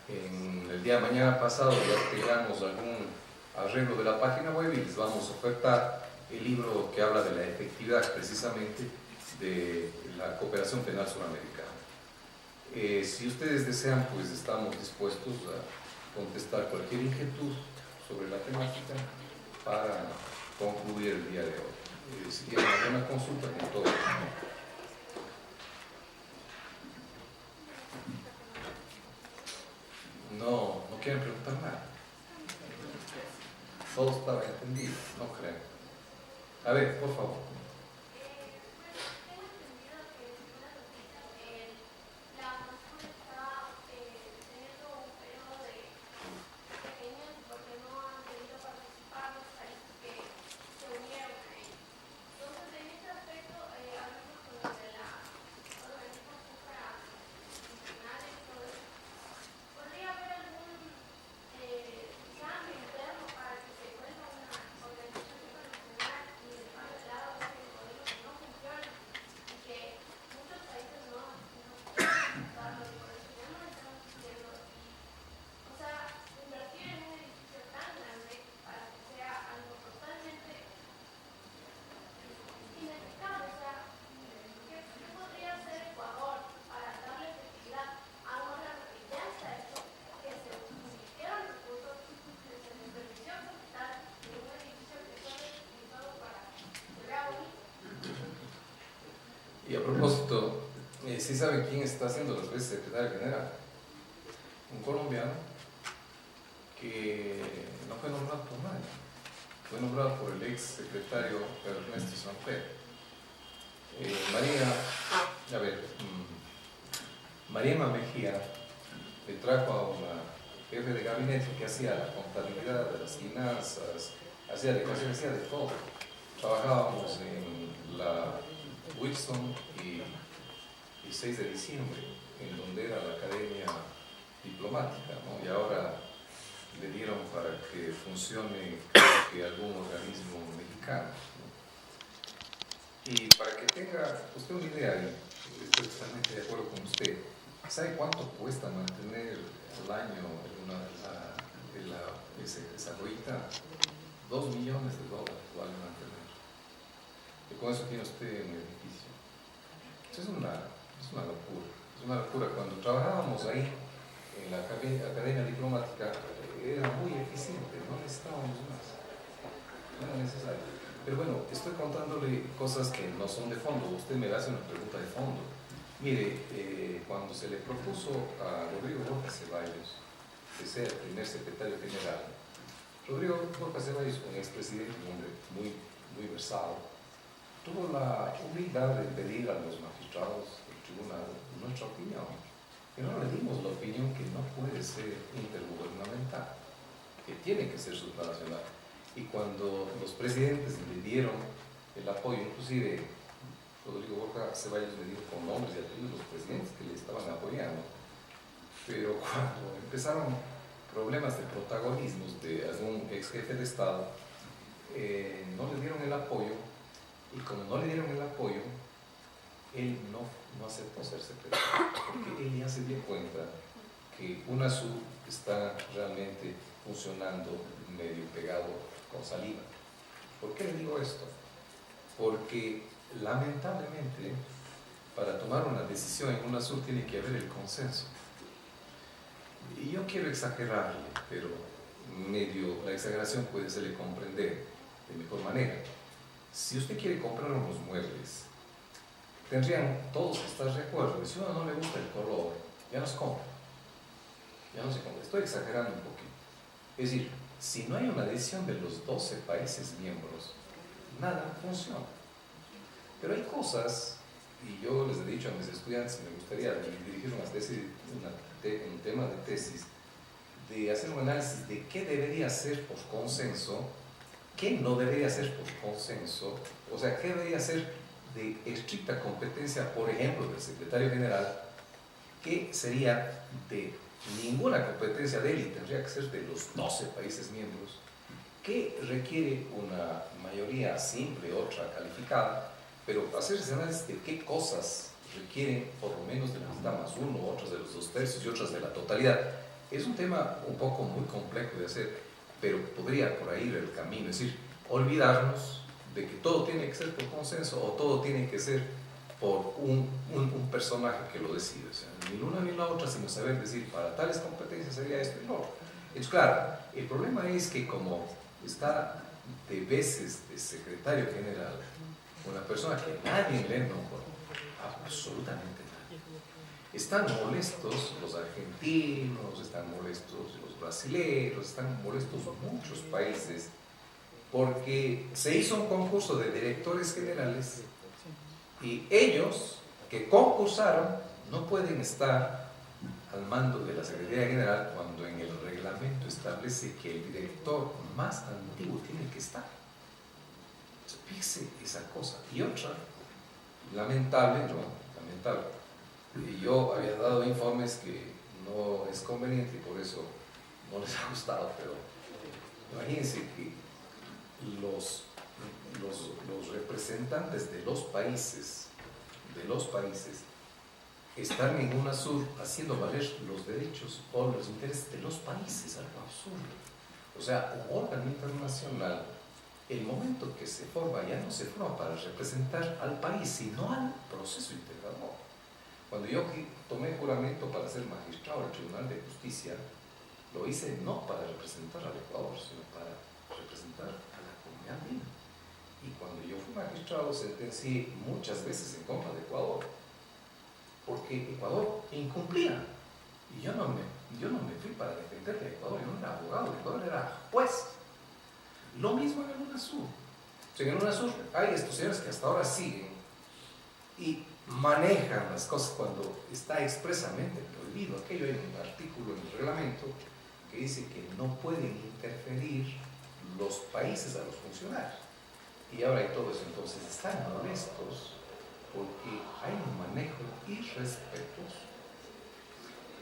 en el día de mañana pasado ya tengamos algún arreglo de la página web y les vamos a ofertar el libro que habla de la efectividad precisamente de la cooperación penal suramericana. Si ustedes desean, pues estamos dispuestos a contestar cualquier inquietud sobre la temática para concluir el día de hoy. Si tienen alguna consulta, con todo. No quieren preguntar nada. Todo estaba entendido, no creo. A ver, por favor. Y a propósito, ¿sí saben quién está haciendo las veces de secretario general? Un colombiano que no fue nombrado por nadie, fue nombrado por el ex secretario Ernesto Samper. Mariema Mejía le trajo a una jefe de gabinete que hacía la contabilidad de las finanzas, hacía declaraciones, hacía de todo. Trabajábamos en la Wilson y 6 de diciembre, en donde era la academia diplomática, ¿no? Y ahora le dieron para que funcione, creo que algún organismo mexicano, ¿no? Y para que tenga usted una idea, y estoy totalmente de acuerdo con usted, ¿sabe cuánto cuesta mantener al año esa ruita? $2 millones vale mantener. Y con eso tiene usted un edificio. Eso es una locura. Es una locura. Cuando trabajábamos ahí, en la academia diplomática era muy eficiente, no necesitábamos más, no era necesario. Pero bueno, estoy contándole cosas que no son de fondo, usted me hace una pregunta de fondo. Mire, cuando se le propuso a Rodrigo Borja Ceballos que sea el primer secretario general, Rodrigo Borja Ceballos, un expresidente, un hombre muy versado, tuvo la humildad de pedir a los magistrados del tribunal nuestra opinión. Y no le dimos la opinión que no puede ser intergubernamental, que tiene que ser supranacional. Y cuando los presidentes le dieron el apoyo, inclusive Rodrigo Borja Ceballos me dijo con nombres y apellidos los presidentes que le estaban apoyando, pero cuando empezaron problemas de protagonismos de algún ex jefe de Estado, no le dieron el apoyo, y como no le dieron el apoyo, él no aceptó ser secretario, porque él ya se dio cuenta que UNASUR está realmente funcionando medio pegado con saliva. ¿Por qué le digo esto? Porque lamentablemente para tomar una decisión en UNASUR tiene que haber el consenso. Y yo quiero exagerarle, pero la exageración puede hacerle comprender de mejor manera. Si usted quiere comprar unos muebles, tendrían todos que estar de acuerdo. Y si a uno no le gusta el color, ya no se compra. Ya no se compra. Estoy exagerando un poquito. Es decir, si no hay una decisión de los 12 países miembros, nada funciona. Pero hay cosas, y yo les he dicho a mis estudiantes, me gustaría dirigir un tema de tesis, de hacer un análisis de qué debería ser por consenso, qué no debería ser por consenso, o sea, qué debería ser de estricta competencia, por ejemplo, del secretario general, qué sería de ninguna competencia de él y tendría que ser de los 12 países miembros, qué requiere una mayoría simple, otra calificada, pero hacer ese análisis de qué cosas requieren por lo menos de la mitad más uno, otras de los 2/3 y otras de la totalidad. Es un tema un poco muy complejo de hacer, pero podría por ahí ir el camino, es decir, olvidarnos de que todo tiene que ser por consenso o todo tiene que ser por un personaje que lo decide, o sea, ni una ni la otra, sino saber decir, para tales competencias sería esto y lo otro. Es claro, el problema es que como está de veces de secretario general, una persona que nadie le nombró, absolutamente nadie. Están molestos los argentinos, están molestos los brasileños, están molestos muchos países, porque se hizo un concurso de directores generales y ellos que concursaron no pueden estar al mando de la Secretaría General cuando en el reglamento establece que el director más antiguo tiene que estar. Fíjese esa cosa. Y otra, lamentable, y yo había dado informes que no es conveniente y por eso no les ha gustado, pero imagínense que los representantes de los países están en UNASUR haciendo valer los derechos o los intereses de los países, algo absurdo. O sea, un órgano internacional, el momento que se forma, ya no se forma para representar al país, sino al proceso integrador. Cuando yo tomé juramento para ser magistrado del Tribunal de Justicia, lo hice no para representar al Ecuador, sino para representar a la comunidad andina. Y cuando yo fui magistrado, sentencié muchas veces en contra de Ecuador, porque Ecuador incumplía. Y yo no me fui para defender a Ecuador, yo no era abogado, Ecuador era juez. Lo mismo en el UNASUR. O sea, en el UNASUR hay estos señores que hasta ahora siguen y manejan las cosas cuando está expresamente prohibido. Aquello hay un artículo en el reglamento que dice que no pueden interferir los países a los funcionarios. Y ahora hay todo eso, entonces están molestos porque hay un manejo irrespetuoso.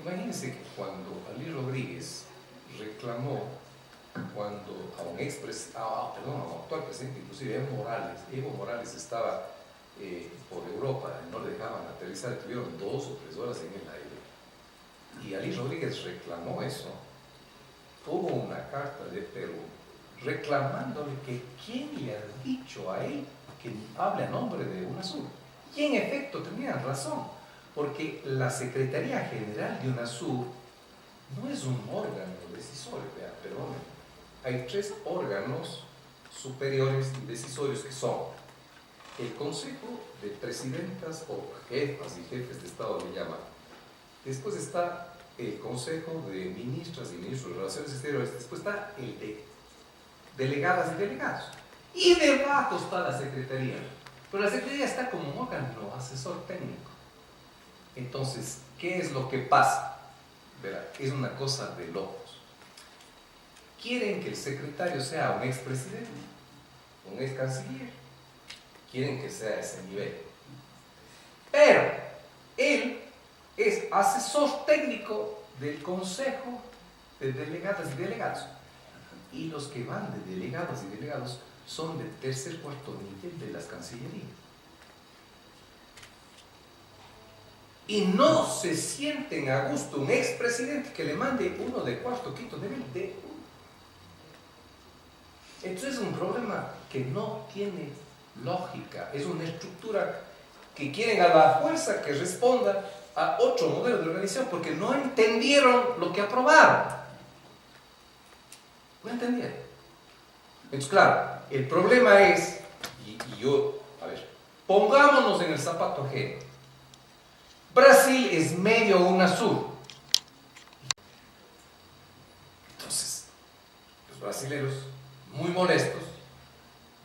Imagínense que cuando Ali Rodríguez reclamó a un actual presidente, inclusive Evo Morales estaba por Europa, no le dejaban aterrizar, tuvieron 2 o 3 horas en el aire. Y Ali Rodríguez reclamó eso. Hubo una carta de Perú reclamándole que quién le ha dicho a él que hable a nombre de UNASUR. Y en efecto tenían razón, porque la Secretaría General de UNASUR no es un órgano decisorio, perdón. Hay 3 órganos superiores decisorios que son el Consejo de Presidentas o Jefas y Jefes de Estado le llaman. Después está el Consejo de Ministras y Ministros de Relaciones Exteriores. Después está el de delegadas y delegados. Y debajo está la Secretaría. Pero la Secretaría está como un órgano asesor técnico. Entonces, ¿qué es lo que pasa? Verá, es una cosa de locos. Quieren que el secretario sea un expresidente, un ex canciller. Quieren que sea a ese nivel. Pero él es asesor técnico del Consejo de Delegadas y Delegados. Y los que van de delegadas y delegados son de tercer, cuarto nivel de las cancillerías. Y no se sienten a gusto un expresidente que le mande uno de cuarto, quinto nivel de uno. Entonces es un problema que no tiene lógica. Es una estructura que quieren a la fuerza que responda a otro modelo de organización porque no entendieron lo que aprobaron. No entendieron. Entonces, claro, el problema es, pongámonos en el zapato ajeno. Brasil es medio UNASUR. Entonces, los brasileños, muy molestos,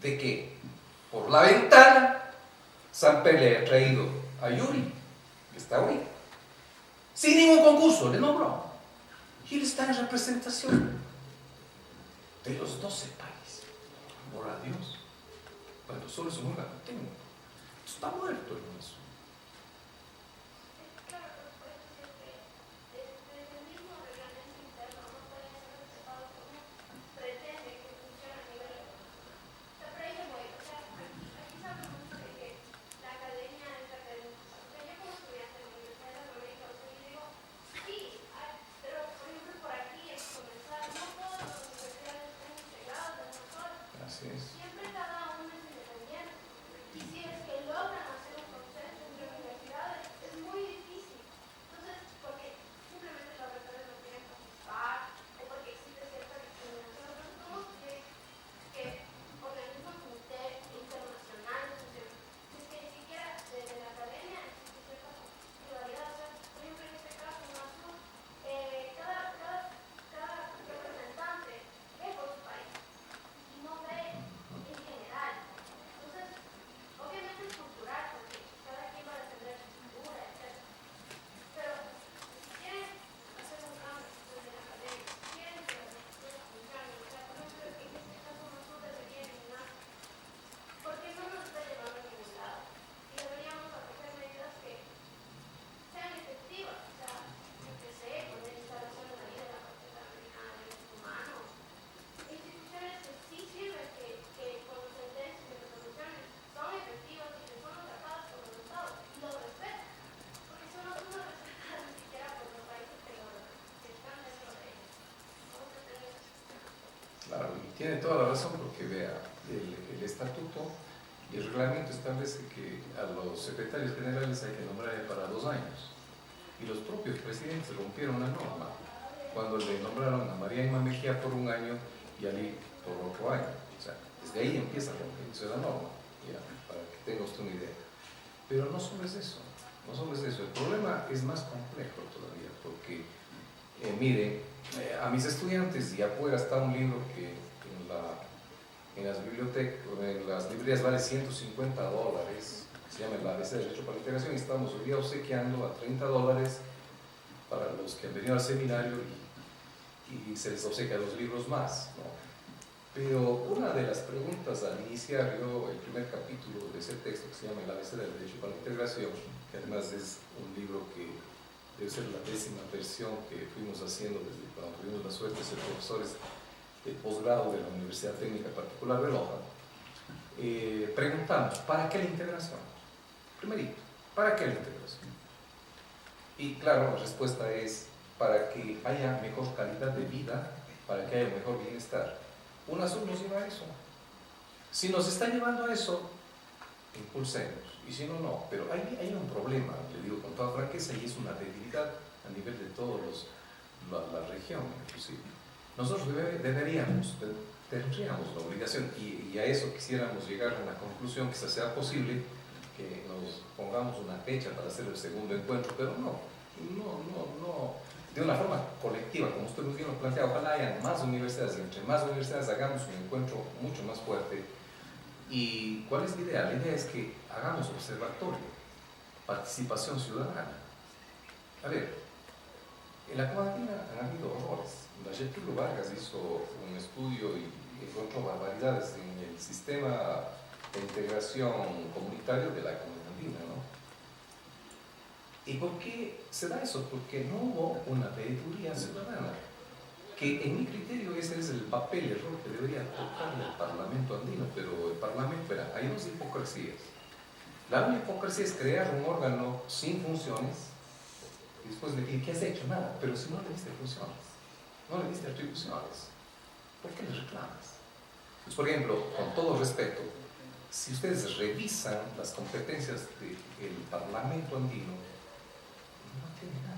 de que por la ventana Samper le ha traído a Yuri, que está ahorita, sin ningún concurso, le nombró. Y él está en representación de los 12 países. Amor a Dios, cuando solo es un órgano técnico. Está muerto el UNASUR. Así es. Siempre cada uno es independiente. Y si es que logran hacer un consenso entre universidades, es muy difícil. Entonces, porque simplemente los rectores no quieren participar o porque existe cierta discriminación. Entonces, ¿cómo que organismos internacionales, si es que ni siquiera desde la academia existe cierta pluralidad? O sea, por ejemplo, en este caso, en UNASUR, cada representante ve por su país. No ve en general. Entonces, obviamente es cultural, porque cada quien va a defender su cultura, etc. Pero si quieren hacer un cambio desde la academia, si quieren que las estructuras funcionen, o sea, por ejemplo, en este caso nosotros debería eliminar, porque no nos está llevando a ningún lado. Y deberíamos acoger medidas que sean efectivas, o sea, yo qué sé, poner instalaciones ahí de la Corte Interamericana de Derechos Humanos, instituciones que sí sirven, que con los sentencias y resoluciones son efectivas y que son tratadas por los estados y lo respetan, porque son no respetadas ni siquiera por los países que están dentro de ellos. Vamos a tener ese sistema. Claro, y tiene toda la razón porque vea, el estatuto y el reglamento establece que a los secretarios generales hay que nombrar para 2 años. Y los propios presidentes rompieron la norma cuando le nombraron a María Inma Mejía por 1 año y a Ali por otro año. O sea, desde ahí empieza la romperse la norma, ya, para que tenga usted una idea. Pero no solo es eso, no solo es eso. El problema es más complejo todavía, porque, miren, a mis estudiantes, y afuera está un libro que en las bibliotecas, en las librerías vale $150, se llama El ABC de Derecho para la Integración, y estamos hoy día obsequiando a $30 para los que han venido al seminario y se les obsequia 2 libros más, ¿no? Pero una de las preguntas al iniciar yo el primer capítulo de ese texto, que se llama El ABC del Derecho para la Integración, que además es un libro que debe ser la 10ª versión que fuimos haciendo desde cuando tuvimos la suerte de ser profesores de posgrado de la Universidad Técnica Particular de Loja, preguntamos, ¿para qué la integración? Primerito, ¿para qué la integración? Y claro, la respuesta es para que haya mejor calidad de vida, para que haya mejor bienestar. UNASUR nos lleva a eso. Si nos está llevando a eso, impulsemos, y si no, no. Pero hay un problema, le digo con toda franqueza, y es una debilidad a nivel de todos la región, inclusive. Nosotros tendríamos la obligación, y a eso quisiéramos llegar a la conclusión, quizás sea posible que nos pongamos una fecha para hacer el segundo encuentro, pero no, de una forma colectiva, como usted muy bien lo plantea. Ojalá hayan más universidades, y entre más universidades hagamos un encuentro mucho más fuerte. ¿Y cuál es la idea? La idea es que hagamos observatorio, participación ciudadana. A ver, en la Cuba Andina han habido horrores. La Getúlio Vargas hizo un estudio y encontró barbaridades en el sistema de integración comunitario de la Comunidad Andina, ¿no? ¿Y por qué se da eso? Porque no hubo una veeduría ciudadana, que en mi criterio ese es el papel, el rol que debería tocar el Parlamento andino. Pero el Parlamento, hay dos hipocresías. La una hipocresía es crear un órgano sin funciones y después decir, ¿qué has hecho? Nada. Pero si no le diste funciones, no le diste atribuciones, ¿por qué le reclamas? Pues, por ejemplo, con todo respeto, si ustedes revisan las competencias del Parlamento andino, no tiene nada.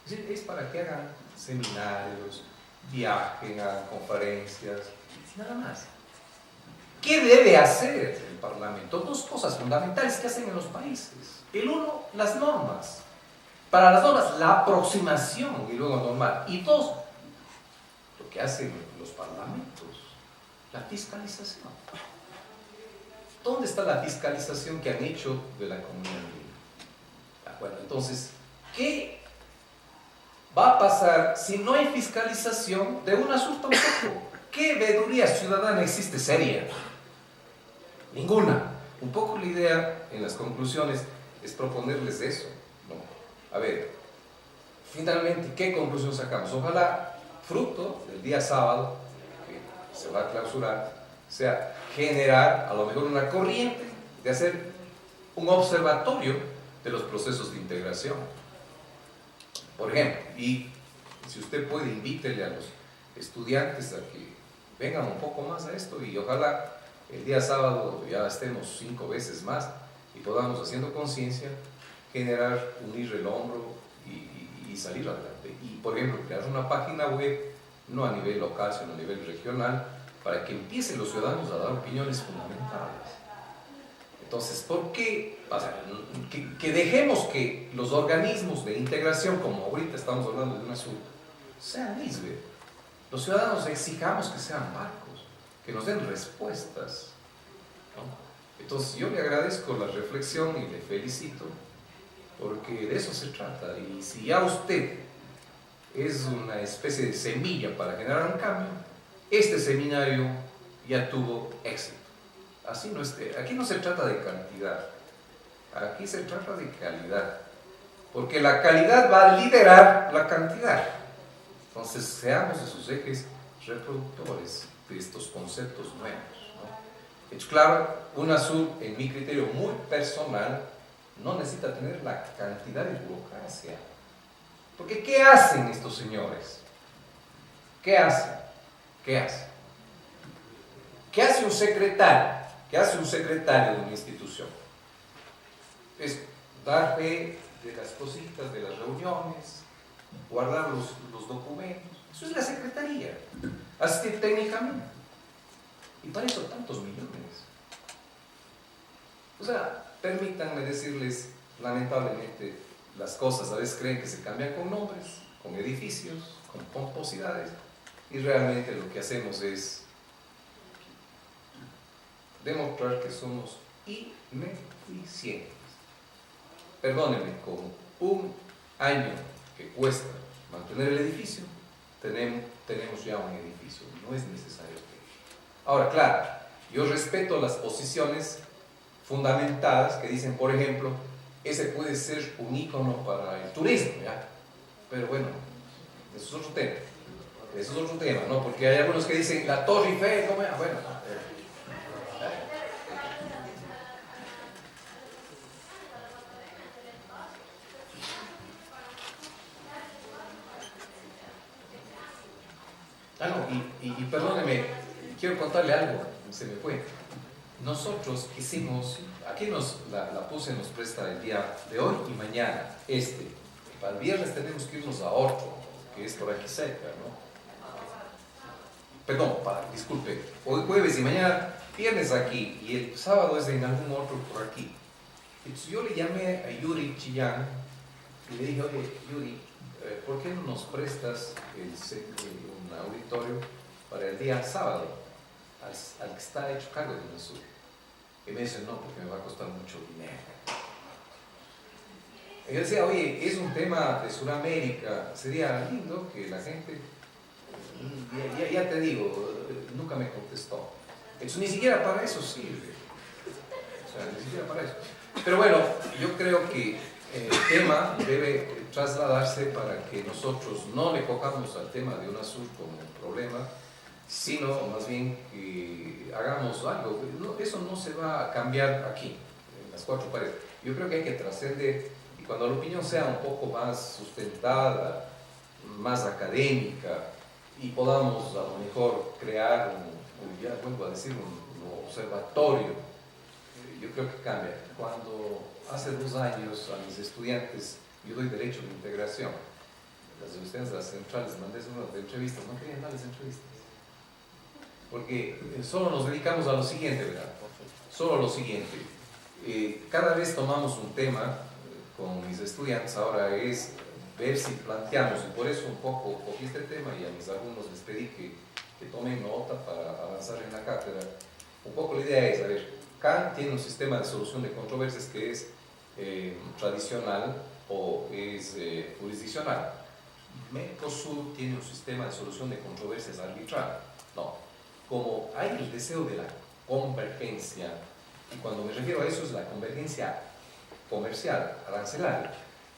Es decir, es para que hagan seminarios, viajen, hagan conferencias, nada más. ¿Qué debe hacer el Parlamento? Dos cosas fundamentales que hacen en los países. El uno, las normas. Para las normas, la aproximación y luego normar. Y dos, lo que hacen los parlamentos, la fiscalización. ¿Dónde está la fiscalización que han hecho de la comunidad andina? Bueno, entonces, ¿qué va a pasar si no hay fiscalización de UNASUR tampoco? ¿Qué veeduría ciudadana existe seria? Ninguna. Un poco la idea en las conclusiones es proponerles eso, ¿no? A ver, finalmente, ¿qué conclusión sacamos? Ojalá, fruto del día sábado, que se va a clausurar, sea generar a lo mejor una corriente de hacer un observatorio de los procesos de integración. Por ejemplo, y si usted puede, invítele a los estudiantes a que vengan un poco más a esto, y ojalá el día sábado ya estemos 5 veces más y podamos, haciendo conciencia, generar, unir el hombro y salir adelante. Y, por ejemplo, crear una página web, no a nivel local, sino a nivel regional, para que empiecen los ciudadanos a dar opiniones fundamentales. Entonces, ¿por qué? O sea, que dejemos que los organismos de integración, como ahorita estamos hablando de UNASUR, sean libres. Los ciudadanos exijamos que sean barcos, que nos den respuestas, ¿no? Entonces, yo le agradezco la reflexión y le felicito, porque de eso se trata. Y si ya usted es una especie de semilla para generar un cambio, este seminario ya tuvo éxito. Así no aquí no se trata de cantidad, aquí se trata de calidad, porque la calidad va a liderar la cantidad. Entonces, seamos esos ejes reproductores de estos conceptos nuevos, ¿no? Es claro, UNASUR, en mi criterio muy personal, no necesita tener la cantidad de burocracia. Porque ¿qué hacen estos señores? ¿Qué hacen? ¿Qué hacen? ¿Qué hace un secretario? ¿Qué hace un secretario de una institución? Es dar fe de las cositas, de las reuniones, guardar los documentos. Eso es la secretaría. Asistir técnicamente. Y para eso tantos millones. O sea, permítanme decirles, lamentablemente, las cosas a veces creen que se cambian con nombres, con edificios, con pomposidades, y realmente lo que hacemos es demostrar que somos ineficientes. Perdónenme, con un año que cuesta mantener el edificio, tenemos ya un edificio, no es necesario que... Ahora, claro, yo respeto las posiciones fundamentadas que dicen, por ejemplo, ese puede ser un ícono para el turismo, ¿ya? Pero bueno, eso es otro tema. Eso es otro tema, ¿no? Porque hay algunos que dicen, la Torre Eiffel, ¿cómo es? Bueno, y perdóneme, quiero contarle algo, se me fue. Nosotros hicimos, aquí la PUSE nos presta el día de hoy y mañana, para el viernes tenemos que irnos a otro, que es por aquí cerca, ¿no? Perdón, disculpe, hoy jueves y mañana viernes aquí, y el sábado es en algún otro por aquí. Entonces yo le llamé a Yuri Chillán y le dije, oye, Yuri, ¿por qué no nos prestas un auditorio para el día sábado al que está hecho cargo de UNASUR? Y me dice, no, porque me va a costar mucho dinero. Y yo decía, oye, es un tema de Sudamérica, sería lindo que la gente, ya te digo, nunca me contestó. Entonces, ni siquiera para eso sirve. O sea, ni siquiera para eso. Pero bueno, yo creo que el tema debe trasladarse para que nosotros no le cojamos al tema de UNASUR como un problema, sino más bien que hagamos algo. Eso no se va a cambiar aquí, en las cuatro paredes. Yo creo que hay que trascender, y cuando la opinión sea un poco más sustentada, más académica, y podamos a lo mejor crear ya vuelvo a decir, un observatorio, yo creo que cambia. Cuando hace 2 años a mis estudiantes, yo doy derecho de integración, las estudiantes de las centrales mandé unas entrevistas, no querían darles entrevistas, porque solo nos dedicamos a lo siguiente, ¿verdad? Solo lo siguiente. Cada vez tomamos un tema con mis estudiantes, ahora es ver si planteamos, y por eso un poco cogí este tema y a mis alumnos les pedí que tomen nota para avanzar en la cátedra. Un poco la idea es, a ver, Kant tiene un sistema de solución de controversias que es tradicional o es jurisdiccional. Mercosur tiene un sistema de solución de controversias arbitral. No, como hay el deseo de la convergencia, y cuando me refiero a eso es la convergencia comercial, arancelaria,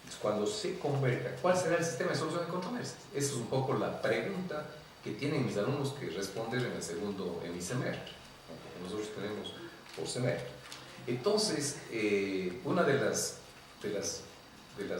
es cuando se converge, ¿cuál será el sistema de solución de controversias? Esa es un poco la pregunta que tienen mis alumnos que responder en el mi semestre, porque nosotros tenemos por semestre. Entonces, una de las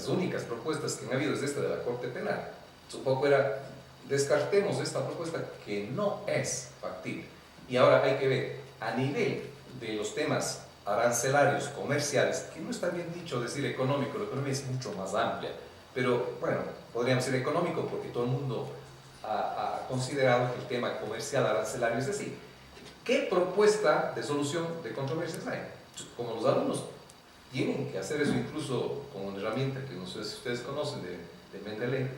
únicas propuestas que han habido es esta de la Corte Penal. Un poco era, descartemos esta propuesta que no es factible. Y ahora hay que ver, a nivel de los temas arancelarios, comerciales, que no está bien dicho decir económico, la economía es mucho más amplia, pero bueno, podríamos decir económico porque todo el mundo ha considerado que el tema comercial arancelario es así. ¿Qué propuesta de solución de controversias hay? Como los alumnos tienen que hacer eso incluso con una herramienta que no sé si ustedes conocen de Mendeley,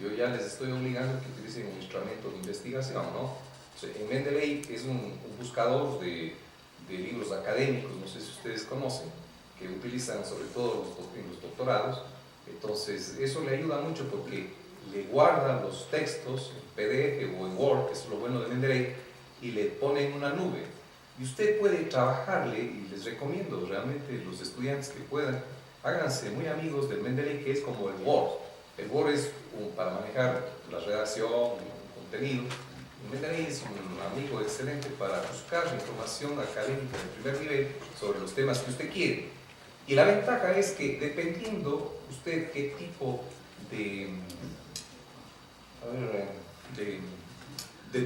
yo ya les estoy obligando a que utilicen un instrumento de investigación, ¿no? O sea, en Mendeley es un buscador de libros académicos, no sé si ustedes conocen, que utilizan sobre todo en los doctorados. Entonces eso le ayuda mucho porque le guardan los textos en PDF o en Word, que es lo bueno de Mendeley, y le ponen una nube. Y usted puede trabajarle, y les recomiendo realmente los estudiantes que puedan, háganse muy amigos del Mendeley, que es como el Word. El Word es para manejar la redacción, el contenido. El Mendeley es un amigo excelente para buscar información académica de primer nivel sobre los temas que usted quiere. Y la ventaja es que dependiendo usted qué tipo de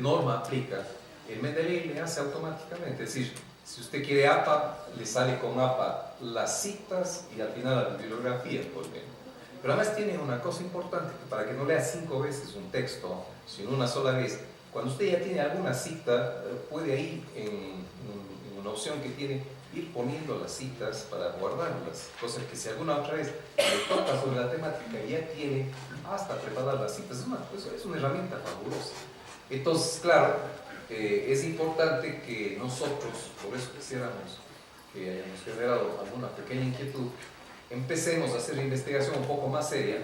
norma aplica, el Mendeley le hace automáticamente. Es decir, si usted quiere APA, le sale con APA las citas y al final la bibliografía, por ejemplo. Pero además tiene una cosa importante, que para que no lea 5 veces un texto, sino una sola vez, cuando usted ya tiene alguna cita, puede ahí en una opción que tiene, ir poniendo las citas para guardarlas, cosa que si alguna otra vez le toca sobre la temática ya tiene hasta preparar las citas. Es una herramienta fabulosa. Entonces, claro, es importante que nosotros, por eso quisiéramos que hayamos generado alguna pequeña inquietud, empecemos a hacer investigación un poco más seria,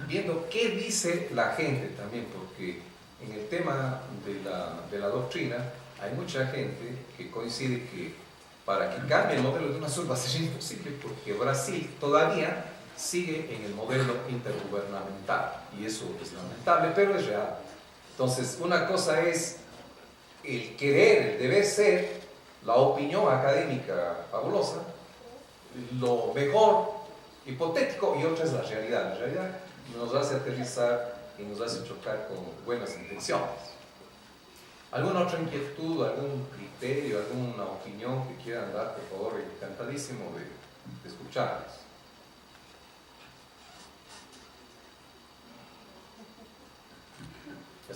viendo qué dice la gente también, porque en el tema de la doctrina hay mucha gente que coincide que para que cambie el modelo de UNASUR va a ser imposible, porque Brasil todavía sigue en el modelo intergubernamental, y eso es lamentable, pero es real. Entonces, una cosa es el querer, el deber ser, la opinión académica fabulosa, lo mejor hipotético, y otra es la realidad. La realidad nos hace aterrizar y nos hace chocar con buenas intenciones. ¿Alguna otra inquietud, algún criterio, alguna opinión que quieran dar, por favor? Encantadísimo de escucharles.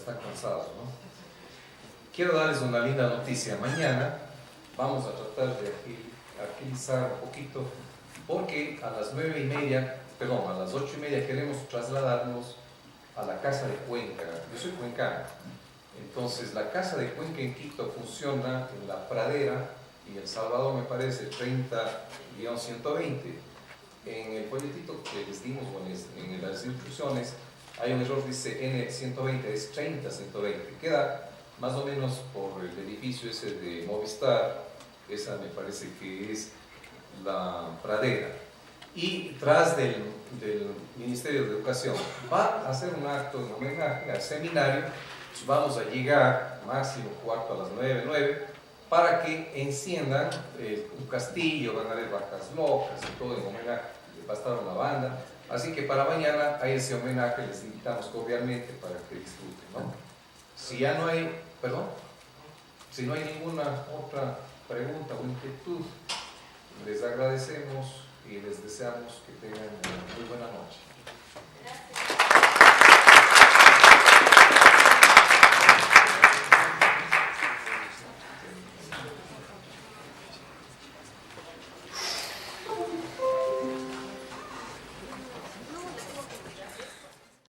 están cansados, ¿no? Quiero darles una linda noticia. Mañana vamos a tratar de agilizar un poquito, porque a las 9:30, perdón, a las 8:30 queremos trasladarnos a la Casa de Cuenca. Yo soy cuencano. Entonces, la Casa de Cuenca en Quito funciona en La Pradera y El Salvador, me parece, 30-120. En el folletito que les dimos, en las instrucciones, hay un error, dice N120, es 30-120. Queda más o menos por el edificio ese de Movistar, esa me parece que es La Pradera. Y tras del Ministerio de Educación va a hacer un acto en homenaje al seminario. Vamos a llegar máximo cuarto a las 9 para que enciendan un castillo, van a haber vacas locas y todo en homenaje, va a estar una banda, así que para mañana hay ese homenaje, les invitamos cordialmente para que disfruten, ¿no? Si ya no hay, perdón, si no hay ninguna otra pregunta o inquietud, les agradecemos y les deseamos que tengan muy buena noche.